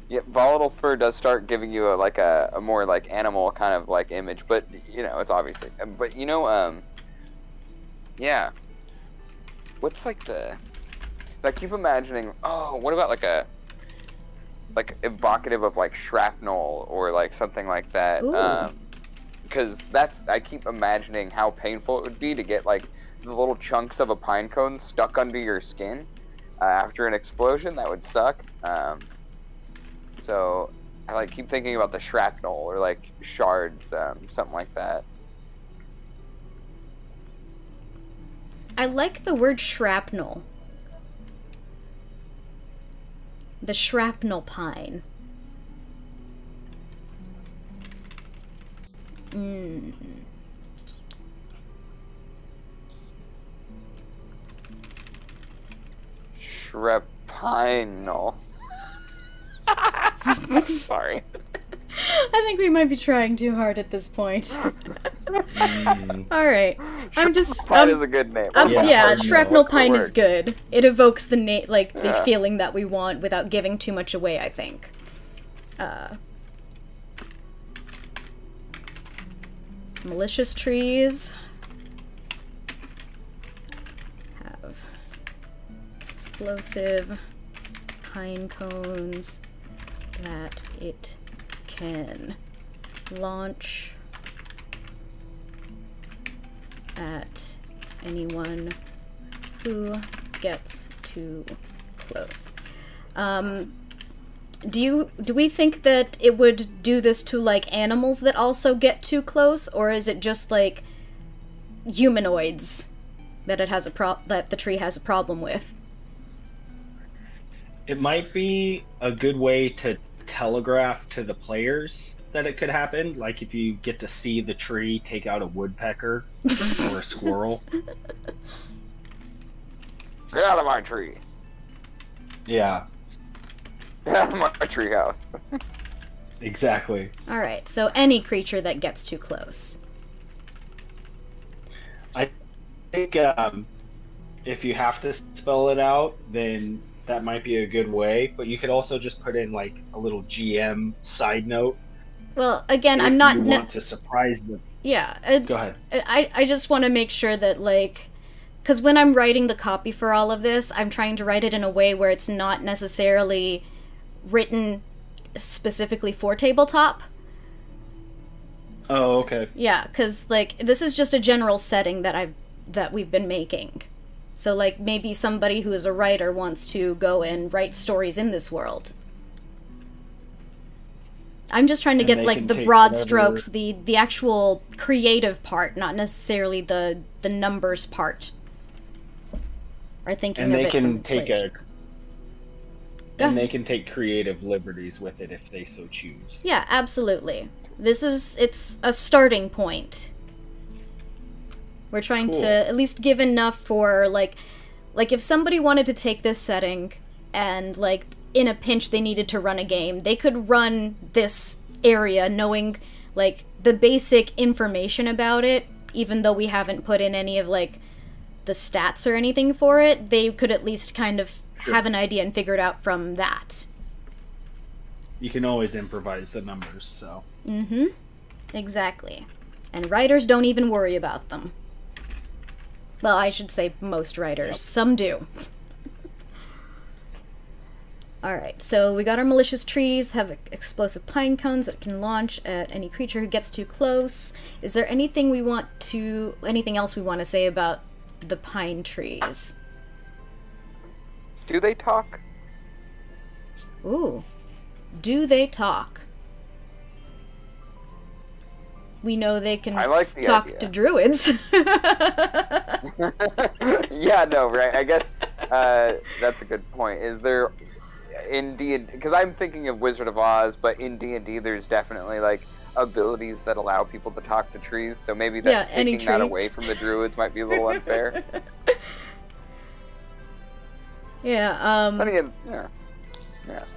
Yeah, Volatile Fir does start giving you a more like animal kind of like image, but you know, it's obviously, but you know, yeah. What's like I keep imagining, oh, what about like evocative of like shrapnel or like something like that. Because I keep imagining how painful it would be to get like the little chunks of a pine cone stuck under your skin after an explosion. That would suck. So I like keep thinking about the shrapnel or like shards, something like that. I like the word shrapnel. The shrapnel pine. Shrapnel. Sorry. I think we might be trying too hard at this point. Alright. I'm just... Pine is a good name. Yeah, shrapnel pine is good. It evokes the the feeling that we want without giving too much away, I think. Malicious trees have explosive pine cones that it can launch at anyone who gets too close. Do we think that it would do this to like animals that also get too close, or is it just like humanoids that it has that the tree has a problem with? It might be a good way to telegraph to the players that it could happen, like if you get to see the tree take out a woodpecker or a squirrel. Get out of my tree. Yeah. Get out of my treehouse. Exactly. Alright, so any creature that gets too close. I think if you have to spell it out, then that might be a good way, but you could also just put in like a little GM side note. Well, again, I'm not want to surprise them. Yeah. Go ahead. I just want to make sure that, like, because when I'm writing the copy for all of this, I'm trying to write it in a way where it's not necessarily written specifically for tabletop. Oh, okay. Yeah, because, like, this is just a general setting that we've been making. So, like, maybe somebody who is a writer wants to go and write stories in this world. I'm just trying to get, like, the broad strokes, the actual creative part, not necessarily the numbers part. Or thinking And of they it can from take players. and they can take creative liberties with it if they so choose. Yeah, absolutely. It's a starting point. We're trying to at least give enough for, like if somebody wanted to take this setting and, like, in a pinch they needed to run a game, they could run this area knowing, like, the basic information about it, even though we haven't put in any of, like, the stats or anything for it. They could at least kind of have an idea and figure it out from that. You can always improvise the numbers, so. Mm-hmm. Exactly. And writers don't even worry about them. Well, I should say most writers. Yep. Some do. Alright, so we got our malicious trees, have explosive pine cones that can launch at any creature who gets too close. Is there anything else we want to say about the pine trees? Do they talk? Ooh. Do they talk? We know they can talk idea. to druids. Yeah, no, right. I guess that's a good point. Is there in D&D, because I'm thinking of Wizard of Oz, but in D&D there's definitely, like, abilities that allow people to talk to trees, so maybe that taking that away from the druids might be a little unfair. Yeah, But again, yeah.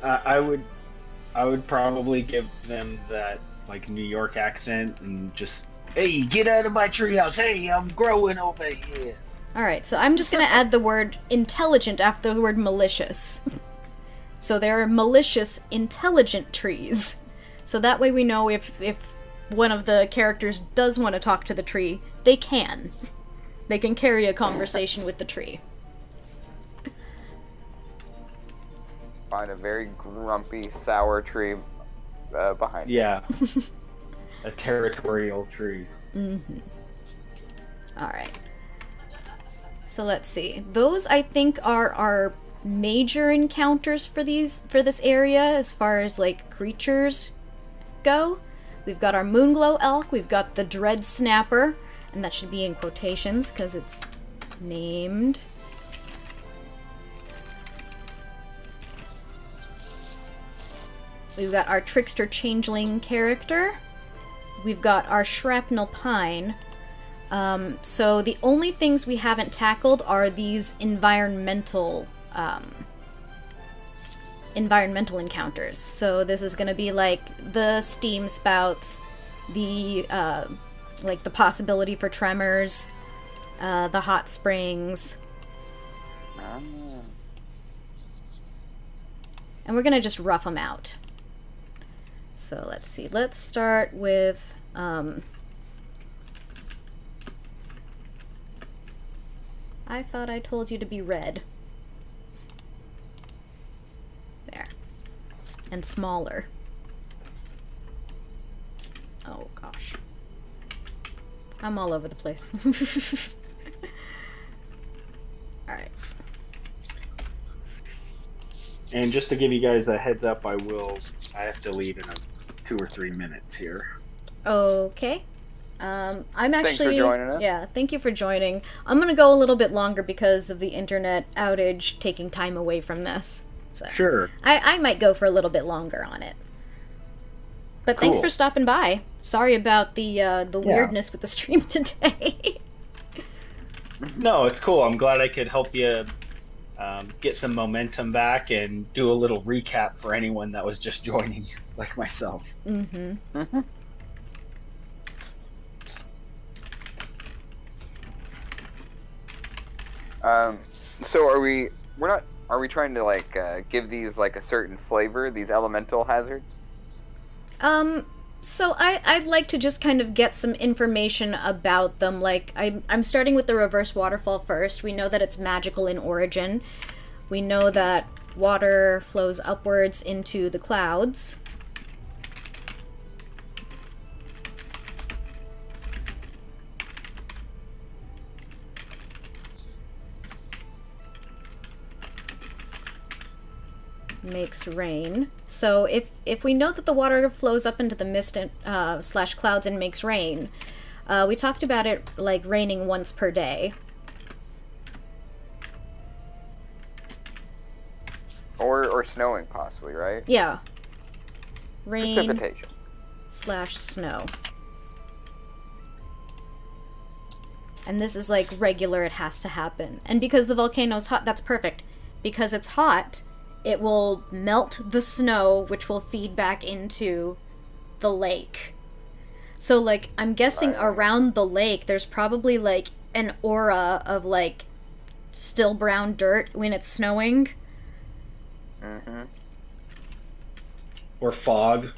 I would probably give them that, like, New York accent and just, hey, get out of my treehouse, hey, I'm growing over here. Alright, so I'm just gonna add the word intelligent after the word malicious. So there are malicious, intelligent trees. So that way we know if one of the characters does want to talk to the tree, they can. They can carry a conversation with the tree. Find a very grumpy, sour tree behind it. Yeah. A territorial tree. Mm-hmm. Alright. So let's see. Those, I think, are our major encounters for this area as far as, like, creatures go. We've got our Moonglow Elk, we've got the Dread Snapper, and that should be in quotations because it's named. We've got our Trickster Changeling character. We've got our Shrapnel Pine. So the only things we haven't tackled are these environmental encounters. So this is going to be like the steam spouts, the like the possibility for tremors, the hot springs. And we're going to just rough them out. So let's see. Let's start with I thought I told you to be red. There. And smaller. Oh gosh. I'm all over the place. Alright. And just to give you guys a heads up, I have to leave in 2 or 3 minutes here. Okay. I'm actually... Thanks for joining us. Yeah, thank you for joining. I'm gonna go a little bit longer because of the internet outage taking time away from this. So Sure. I might go for a little bit longer on it. But thanks for stopping by. Sorry about the weirdness with the stream today. No, it's cool. I'm glad I could help you get some momentum back and do a little recap for anyone that was just joining, like myself. Mm-hmm. Mm-hmm. So are we trying to, like, give these, like, a certain flavor, these elemental hazards? So I'd like to just kind of get some information about them. Like, I'm starting with the reverse waterfall first. We know that it's magical in origin. We know that water flows upwards into the clouds. makes rain. So if we know that the water flows up into the mist and, slash clouds and makes rain, we talked about it like raining once per day. Or snowing, possibly, right? Yeah. Rain Precipitation. slash snow. And this is like regular, it has to happen. And because the volcano's hot, that's perfect. Because it's hot, it will melt the snow, which will feed back into the lake. So, like, I'm guessing around the lake, there's probably, like, an aura of, like, still brown dirt when it's snowing. Mm-hmm. Or fog.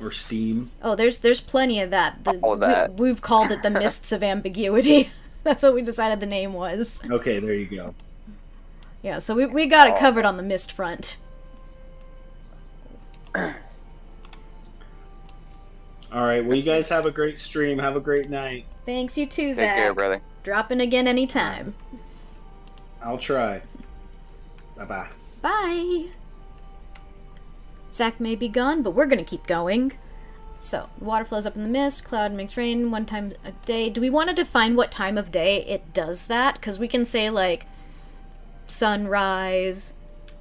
Or steam. Oh, there's plenty of that. All of that. We've called it the Mists of Ambiguity. That's what we decided the name was. Okay, there you go. Yeah, so we got it covered on the mist front. Alright, well, you guys have a great stream. Have a great night. Thanks, you too, Take Zach. care, brother. Drop in again anytime. I'll try. Bye-bye. Bye! Zach may be gone, but we're gonna keep going. So, water flows up in the mist, cloud makes rain one time a day. Do we want to define what time of day it does that? Because we can say, like, sunrise,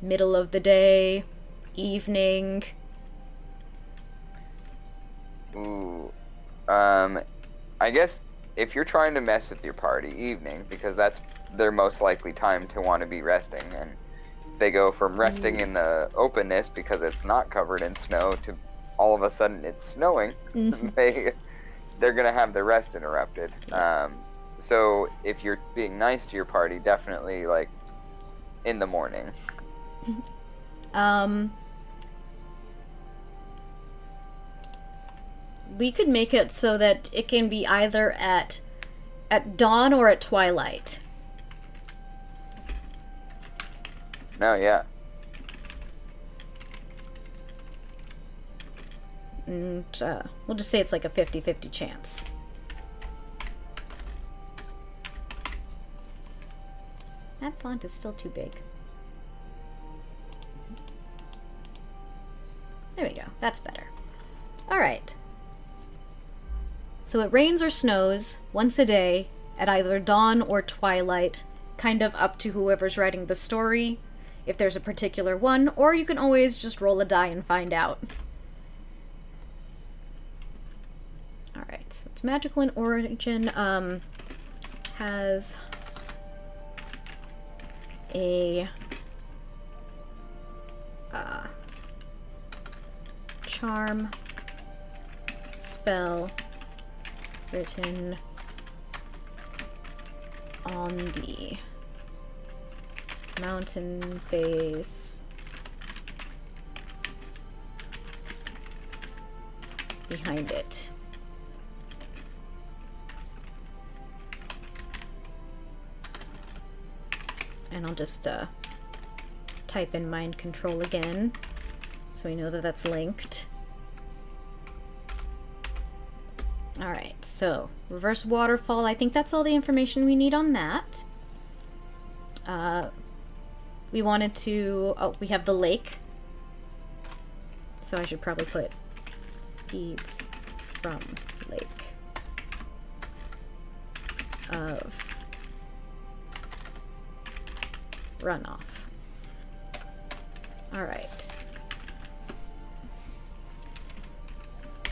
middle of the day, evening. Ooh. I guess if you're trying to mess with your party, evening, because that's their most likely time to want to be resting, and they go from resting in the openness because it's not covered in snow to all of a sudden it's snowing, they're gonna have their rest interrupted. So if you're being nice to your party, definitely like in the morning. We could make it so that it can be either at dawn or at twilight. No, yeah. And we'll just say it's like a 50-50 chance. That font is still too big. There we go. That's better. Alright. So it rains or snows once a day at either dawn or twilight, kind of up to whoever's writing the story, if there's a particular one, or you can always just roll a die and find out. Alright, so it's magical in origin, has a charm spell written on the mountain face behind it. And I'll just type in mind control again so we know that that's linked. Alright, so reverse waterfall. I think that's all the information we need on that. We wanted to... Oh, we have the lake. So I should probably put feeds from lake of runoff. Alright.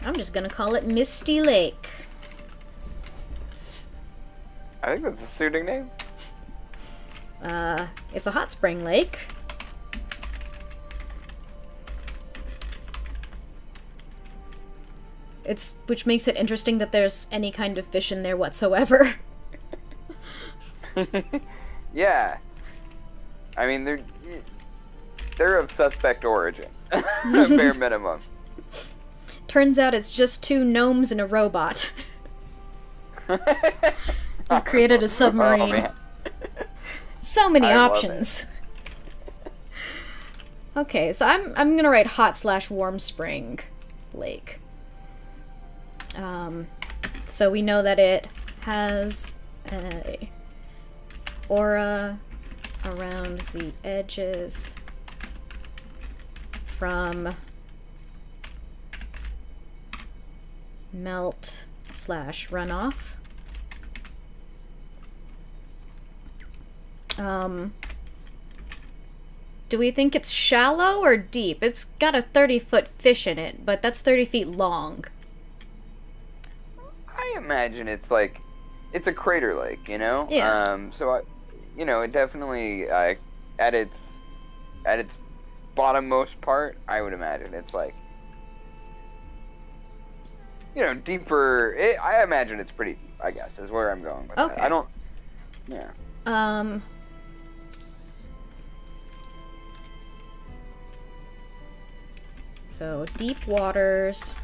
I'm just gonna call it Misty Lake. I think that's a suiting name. It's a hot spring lake. Which makes it interesting that there's any kind of fish in there whatsoever. Yeah. I mean, they're of suspect origin. Bare minimum. Turns out it's just two gnomes and a robot. We've created a submarine. Oh, man. So many I love options. Okay, so I'm gonna write hot/warm spring lake. So we know that it has a aura around the edges from melt / runoff. Do we think it's shallow or deep? It's got a 30-foot fish in it, but that's 30 feet long. I imagine it's like, it's a crater lake, you know? Yeah. So, it definitely, at its bottommost part, I would imagine it's like, deeper. I imagine it's pretty deep, I guess, is where I'm going with Okay. that. I don't, yeah. So, deep waters.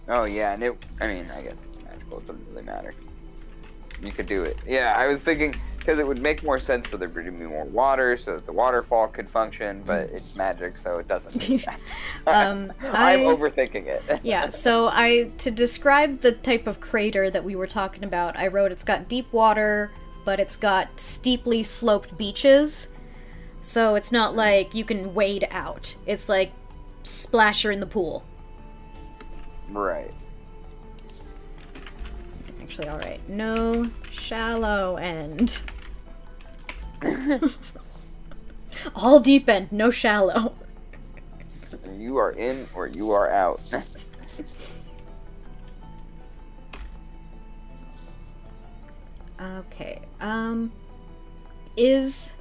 Oh, yeah, and I guess it's magical. It doesn't really matter. You could do it. Yeah, I was thinking, because it would make more sense for there to be more water so that the waterfall could function, but it's magic, so it doesn't. I'm overthinking it. Yeah, so to describe the type of crater that we were talking about, I wrote it's got deep water, but it's got steeply sloped beaches. So it's not like you can wade out. It's like splasher in the pool. Right. Actually, alright. No shallow end. All deep end, no shallow. You are in or you are out. Okay. Is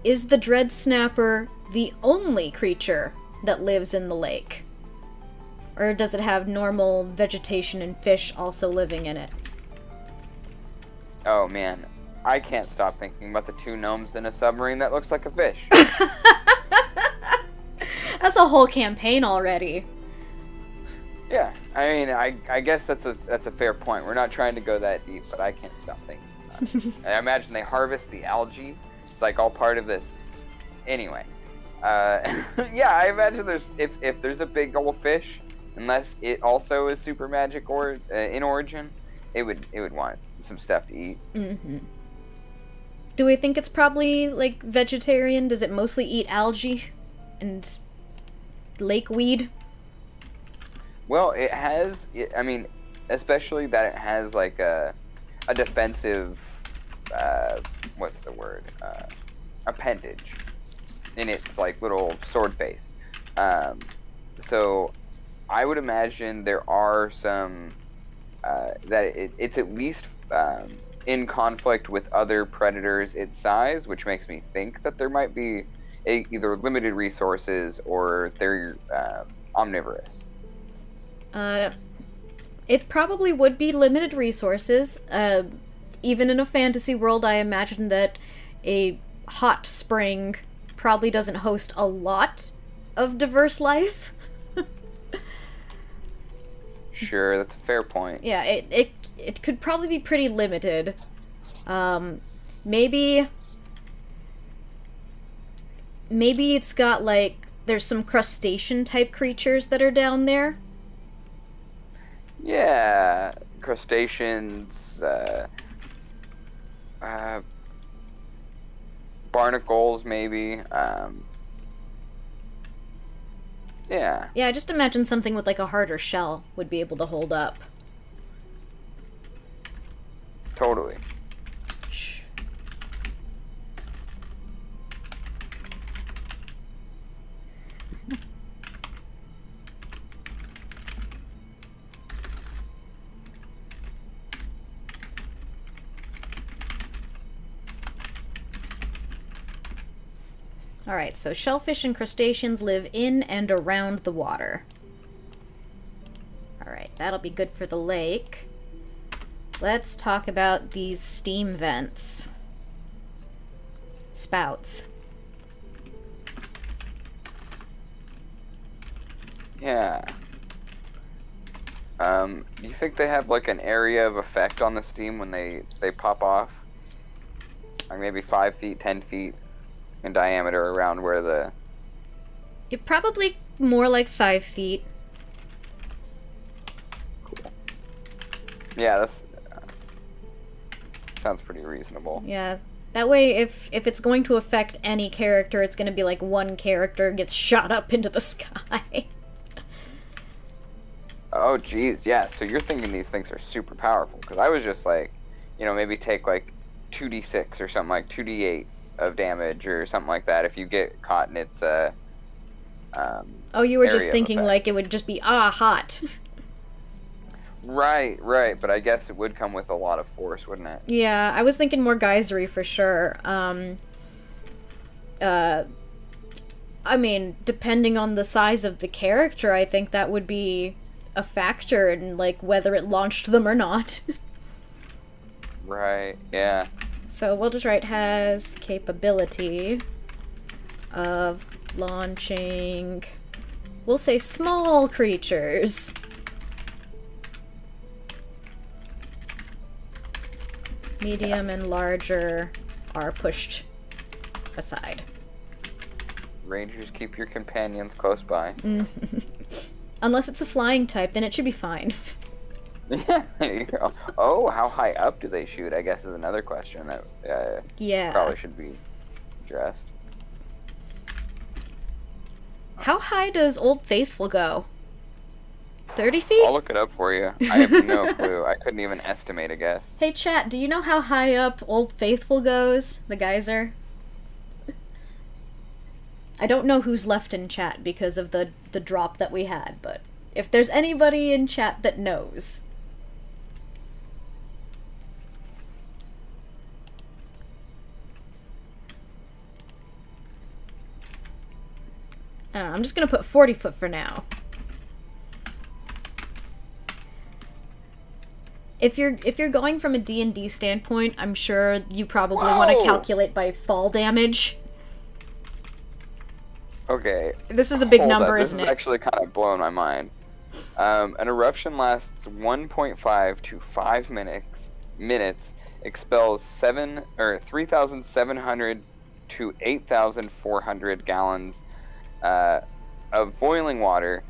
the dread snapper the only creature that lives in the lake? Or does it have normal vegetation and fish also living in it? Oh man, I can't stop thinking about the two gnomes in a submarine that looks like a fish. That's a whole campaign already. Yeah, I guess that's a fair point. We're not trying to go that deep, but I can't stop thinking about it. I imagine they harvest the algae. It's like all part of this. Anyway, yeah, I imagine if there's a big old fish, unless it also is super magic or in origin, it would want some stuff to eat. Mm-hmm. Do we think it's probably like vegetarian? Does it mostly eat algae and lake weed? Well, it has. Especially that it has like a defensive. What's the word? Appendage in its like little sword face. So I would imagine there are some that it's at least in conflict with other predators its size, which makes me think that there might be either limited resources or they're omnivorous. It probably would be limited resources. Even in a fantasy world, I imagine that a hot spring probably doesn't host a lot of diverse life. Sure, that's a fair point. Yeah, it could probably be pretty limited. Maybe it's got like there's some crustacean type creatures that are down there. Yeah, crustaceans, barnacles maybe. Yeah. Yeah, just imagine something with like a harder shell would be able to hold up. Totally. Alright, so shellfish and crustaceans live in and around the water. Alright, that'll be good for the lake. Let's talk about these steam vents. Spouts. Yeah. Do you think they have like an area of effect on the steam when they pop off? Like maybe 5 feet, 10 feet in diameter around where the... You're probably more like 5 feet. Cool. Yeah, that's... sounds pretty reasonable. Yeah. That way, if it's going to affect any character, it's going to be like one character gets shot up into the sky. Oh, geez, yeah. So you're thinking these things are super powerful. Because I was just like, you know, maybe take like 2d6 or something, like 2d8 of damage or something like that if you get caught in its, oh, you were just area of thinking effect. like it would just be, hot. Right, but I guess it would come with a lot of force, wouldn't it? Yeah, I was thinking more geysery for sure. I mean, depending on the size of the character, I think that would be a factor in, like, whether it launched them or not. Right, yeah. So we'll just write has capability of launching, we'll say small creatures. Medium and larger are pushed aside. Rangers, keep your companions close by. Unless it's a flying type, then it should be fine. Yeah, there you go. Oh, how high up do they shoot? I guess is another question that Yeah. probably should be addressed. How high does Old Faithful go? 30 feet? I'll look it up for you. I have no clue. I couldn't even estimate a guess. Hey chat, do you know how high up Old Faithful goes? The geyser? I don't know who's left in chat because of the drop that we had, but if there's anybody in chat that knows. I don't know, I'm just gonna put 40 foot for now. If you're going from a D&D standpoint, I'm sure you probably want to Whoa! calculate by fall damage. Okay. This is a big hold number, up. isn't This it? is actually kind of blowing my mind. An eruption lasts 1.5 to 5 minutes, expels 3,700 to 8,400 gallons of boiling water,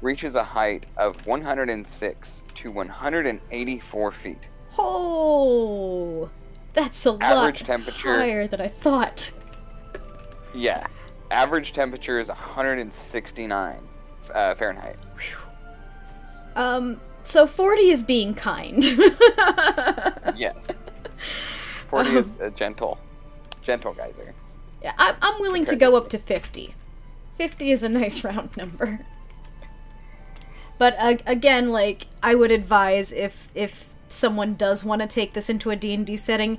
reaches a height of 106 to 184 feet. Oh, that's a Average lot temperature- higher than I thought. Yeah. Average temperature is 169 Fahrenheit. So 40 is being kind. Yes. 40 is a gentle geyser. Yeah, I'm willing to go up to 50. 50 is a nice round number. But again, like, I would advise if someone does want to take this into a D&D setting,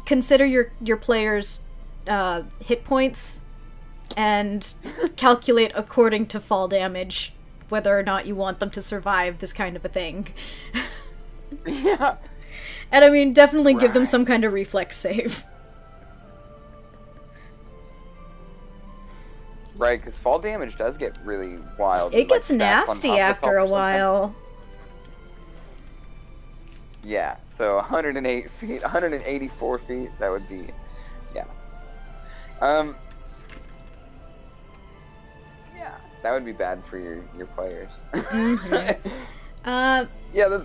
consider your players' hit points and calculate according to fall damage whether or not you want them to survive this kind of a thing. Yeah. And I mean, definitely give them Right. some kind of reflex save. Right, because fall damage does get really wild. It gets like, stacks on nasty top of after a something. while. Yeah, so 108 feet, 184 feet, that would be, yeah. Yeah, that would be bad for your players. Mm-hmm. Yeah,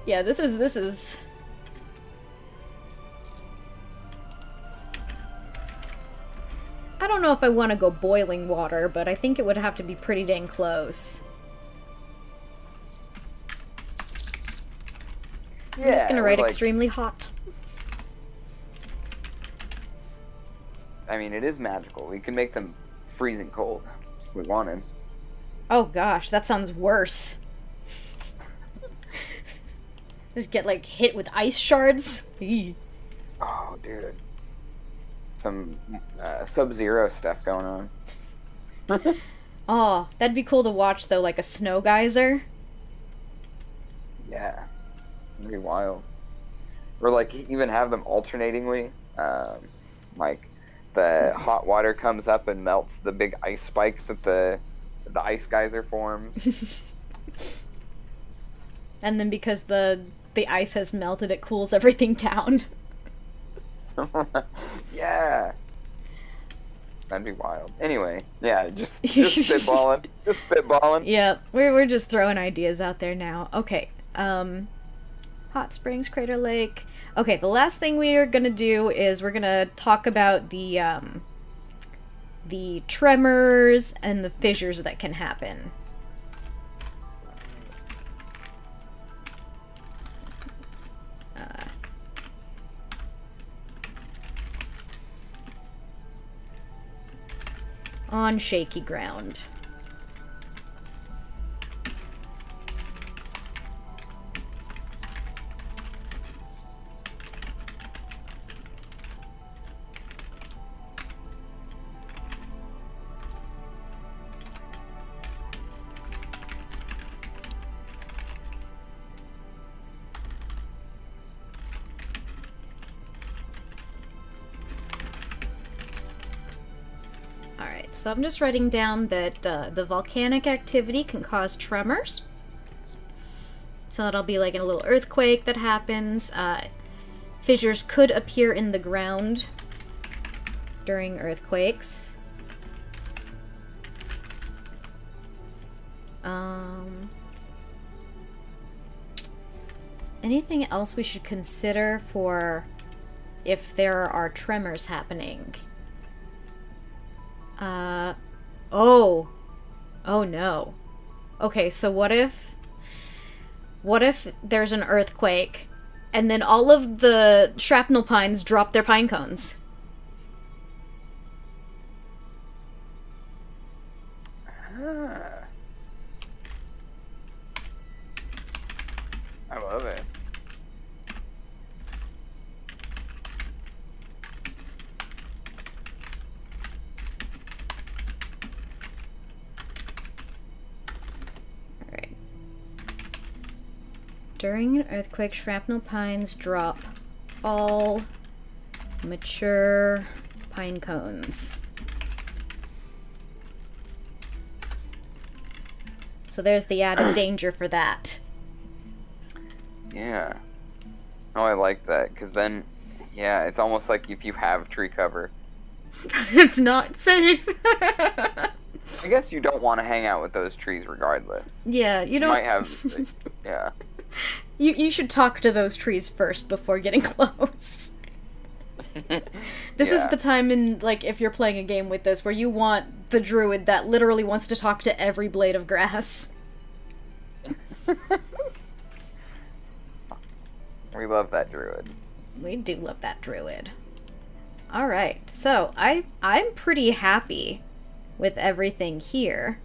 Yeah, this is... I don't know if I want to go boiling water, but I think it would have to be pretty dang close. I'm just gonna write like, extremely hot. I mean, it is magical. We can make them freezing cold if we wanted. Oh gosh, that sounds worse. Just get, like, hit with ice shards? Eee. Oh, dude. Some Sub-Zero stuff going on. Oh, that'd be cool to watch, though, like a snow geyser. Yeah. It'd be wild. Or, like, even have them alternatingly. Like, the hot water comes up and melts the big ice spikes that the ice geyser forms. And then because the ice has melted, it cools everything down. Yeah. That'd be wild. Anyway, yeah, just spitballing. Just spitballing. Yeah, we're just throwing ideas out there now. Okay, Hot Springs, Crater Lake. Okay, the last thing we are gonna do is we're gonna talk about the tremors and the fissures that can happen. On shaky ground. So I'm just writing down that the volcanic activity can cause tremors. So that'll be like a little earthquake that happens. Fissures could appear in the ground during earthquakes. Anything else we should consider for if there are tremors happening? Oh no. Okay, so what if there's an earthquake and then all of the shrapnel pines drop their pine cones? I love it. During an earthquake, shrapnel pines drop all mature pine cones. So there's the added danger for that. Yeah. Oh, I like that, because then, yeah, it's almost like if you have tree cover. It's not safe. I guess you don't want to hang out with those trees regardless. Yeah, you don't... You might have... yeah. You should talk to those trees first before getting close. This is the time in, like, if you're playing a game with this, where you want the druid that literally wants to talk to every blade of grass. We love that druid. We do love that druid. Alright, so I'm pretty happy with everything here.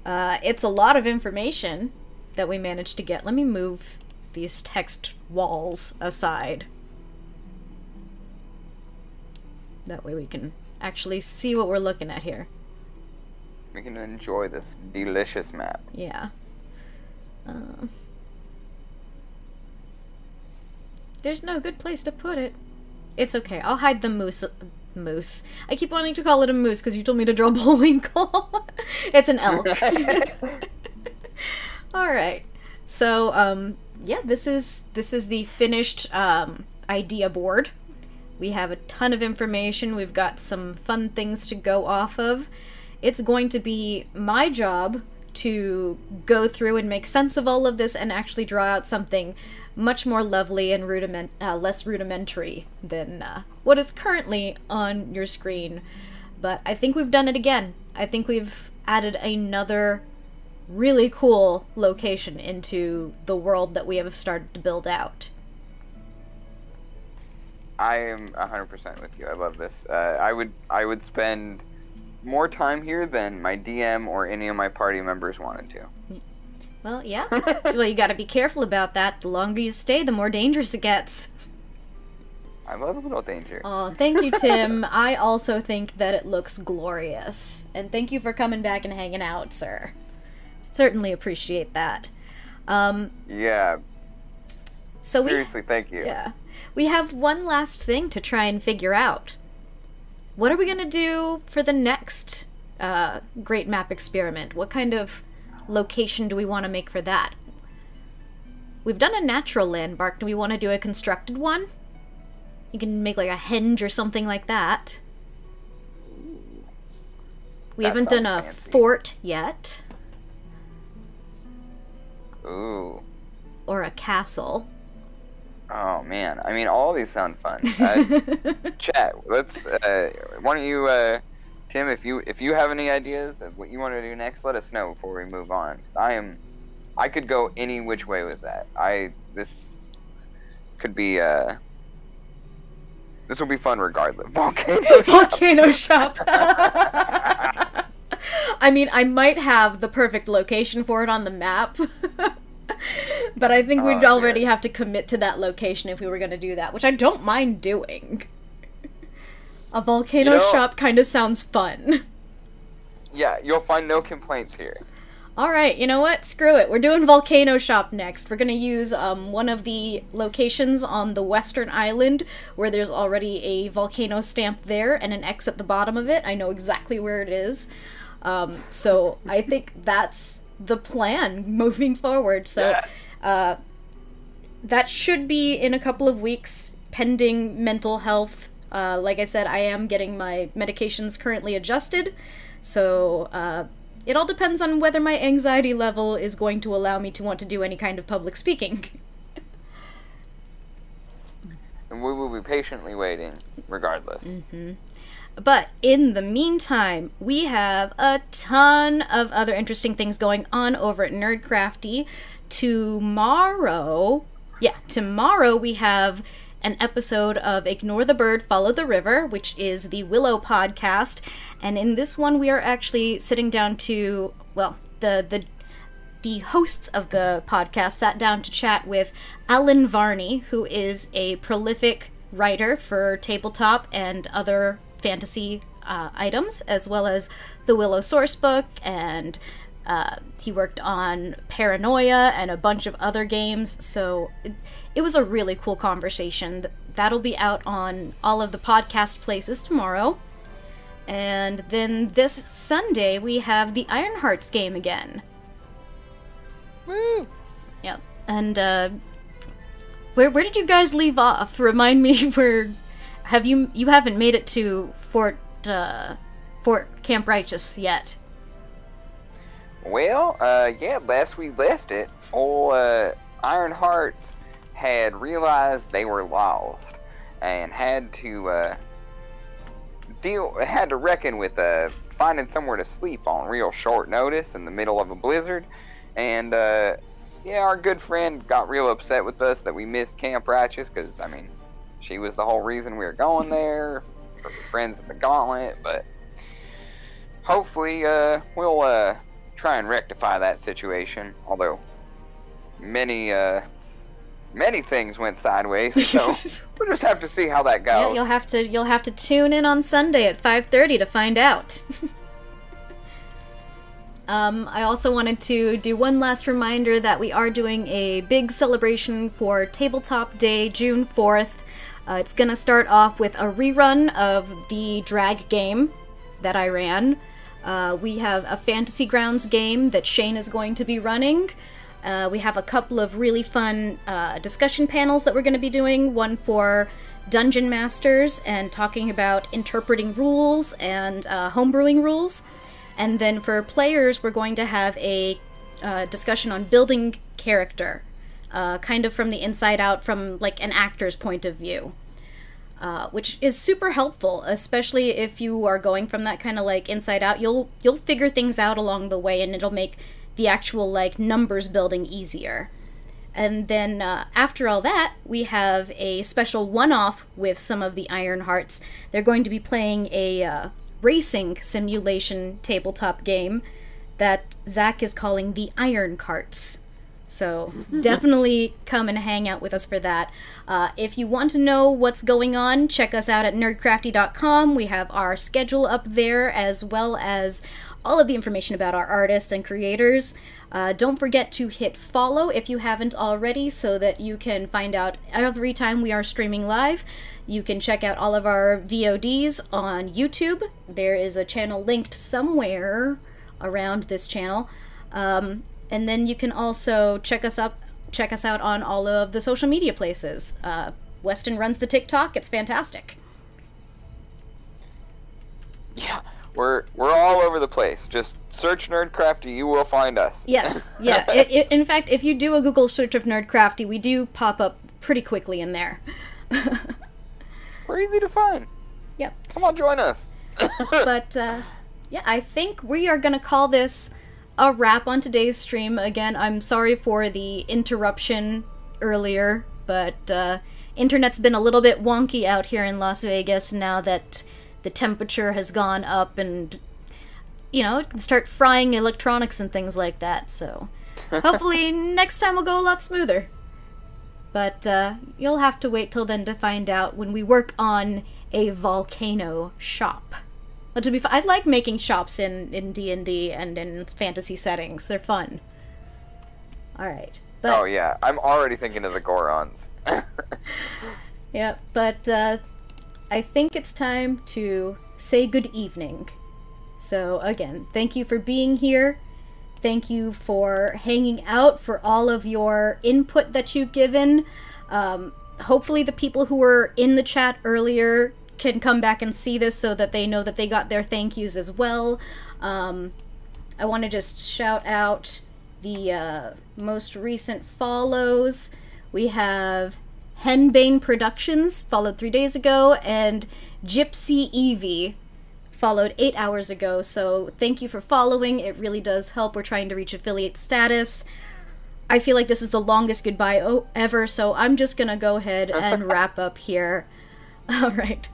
It's a lot of information that we managed to get. Let me move these text walls aside. That way we can actually see what we're looking at here. We can enjoy this delicious map. Yeah. There's no good place to put it. It's okay. I'll hide the moose. I keep wanting to call it a moose because you told me to draw Bullwinkle. It's an elk. Alright. So, yeah, this is the finished idea board. We have a ton of information. We've got some fun things to go off of. It's going to be my job to go through and make sense of all of this and actually draw out something much more lovely and less rudimentary than what is currently on your screen. But I think we've done it again. I think we've added another really cool location into the world that we have started to build out. I am 100% with you. I love this. I would spend more time here than my DM or any of my party members wanted to. Well, yeah. Well, you gotta be careful about that. The longer you stay, the more dangerous it gets. I love a little danger. Oh, thank you, Tim. I also think that it looks glorious. And thank you for coming back and hanging out, sir. Certainly appreciate that. Yeah. So seriously, thank you. Yeah. We have one last thing to try and figure out. What are we gonna do for the next Great Map experiment? What kind of location do we want to make for that? We've done a natural landmark. Do we want to do a constructed one? You can make like a henge or something like that. We haven't done a fort yet. Ooh. or a castle? Oh man, I mean, all these sound fun. Chat. Let's. Why don't you, Tim? If you have any ideas of what you want to do next, let us know before we move on. I could go any which way with that. This could be. This will be fun regardless. Volcano shop. I mean, I might have the perfect location for it on the map. But I think we'd already have to commit to that location if we were going to do that, which I don't mind doing. A volcano shop kind of sounds fun. Yeah, you'll find no complaints here. Alright, you know what? Screw it. We're doing Volcano Shop next. We're gonna use one of the locations on the western island where there's already a volcano stamp there and an X at the bottom of it. I know exactly where it is. So I think that's the plan moving forward. So that should be in a couple of weeks, pending mental health. Like I said, I am getting my medications currently adjusted. So it all depends on whether my anxiety level is going to allow me to want to do any kind of public speaking. And we will be patiently waiting, regardless. Mm-hmm. But in the meantime, we have a ton of other interesting things going on over at Nerdcrafty. Tomorrow we have an episode of Ignore the Bird, Follow the River, which is the Willow podcast. And in this one, we are actually sitting down to, well, the hosts of the podcast sat down to chat with Alan Varney, who is a prolific writer for tabletop and other fantasy items, as well as the Willow Sourcebook, and he worked on Paranoia and a bunch of other games, so it was a really cool conversation. That'll be out on all of the podcast places tomorrow. And then this Sunday, we have the Ironhearts game again. Woo! Yep. And, where did you guys leave off? Remind me where... You haven't made it to Fort Camp Righteous yet. Well, yeah, last we left it, old Ironhearts had realized they were lost and had to reckon with finding somewhere to sleep on real short notice in the middle of a blizzard. And yeah, our good friend got real upset with us that we missed Camp Righteous, because I mean, she was the whole reason we were going there, for friends of the Gauntlet. But hopefully we'll try and rectify that situation, although many things went sideways, so we'll just have to see how that goes. Yeah, you'll have to tune in on Sunday at 5:30 to find out. I also wanted to do one last reminder that we are doing a big celebration for Tabletop Day, June 4th. It's gonna start off with a rerun of the drag game that I ran. We have a Fantasy Grounds game that Shane is going to be running. We have a couple of really fun discussion panels that we're going to be doing. One for Dungeon Masters and talking about interpreting rules and homebrewing rules. And then for players, we're going to have a discussion on building character, kind of from the inside out, from like an actor's point of view. Which is super helpful, especially if you are going from that kind of like inside out. You'll figure things out along the way, and it'll make the actual like numbers building easier. And then after all that, we have a special one-off with some of the Ironhearts. They're going to be playing a racing simulation tabletop game that Zach is calling the Iron Carts. So definitely come and hang out with us for that. If you want to know what's going on, check us out at nerdcrafty.com. We have our schedule up there, as well as all of the information about our artists and creators. Don't forget to hit follow if you haven't already, so that you can find out every time we are streaming live. You can check out all of our VODs on YouTube. There is a channel linked somewhere around this channel. And then you can also check us out on all of the social media places. Weston runs the TikTok. It's fantastic. Yeah, we're all over the place. Just search Nerdcrafty, you will find us. Yes, yeah. In fact, if you do a Google search of Nerdcrafty, we do pop up pretty quickly in there. We're easy to find. Yep. Come on, join us. But, yeah, I think we are going to call this a wrap on today's stream. Again, I'm sorry for the interruption earlier, but internet's been a little bit wonky out here in Las Vegas now that the temperature has gone up and, you know, it can start frying electronics and things like that, so hopefully next time will go a lot smoother. But you'll have to wait till then to find out when we work on a volcano shop. But to be I like making shops in D&D and in fantasy settings. They're fun. Alright. Oh yeah, I'm already thinking of the Gorons. Yeah, but I think it's time to say good evening. So again, thank you for being here. Thank you for hanging out, for all of your input that you've given. Hopefully the people who were in the chat earlier can come back and see this so that they know that they got their thank yous as well. I want to just shout out the most recent follows. We have Henbane Productions, followed 3 days ago, and Gypsy Evie, followed 8 hours ago. So thank you for following. It really does help. We're trying to reach affiliate status. I feel like this is the longest goodbye ever, so I'm just gonna go ahead and wrap up here. All right.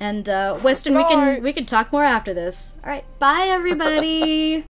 And Weston, we can talk more after this. All right, bye everybody.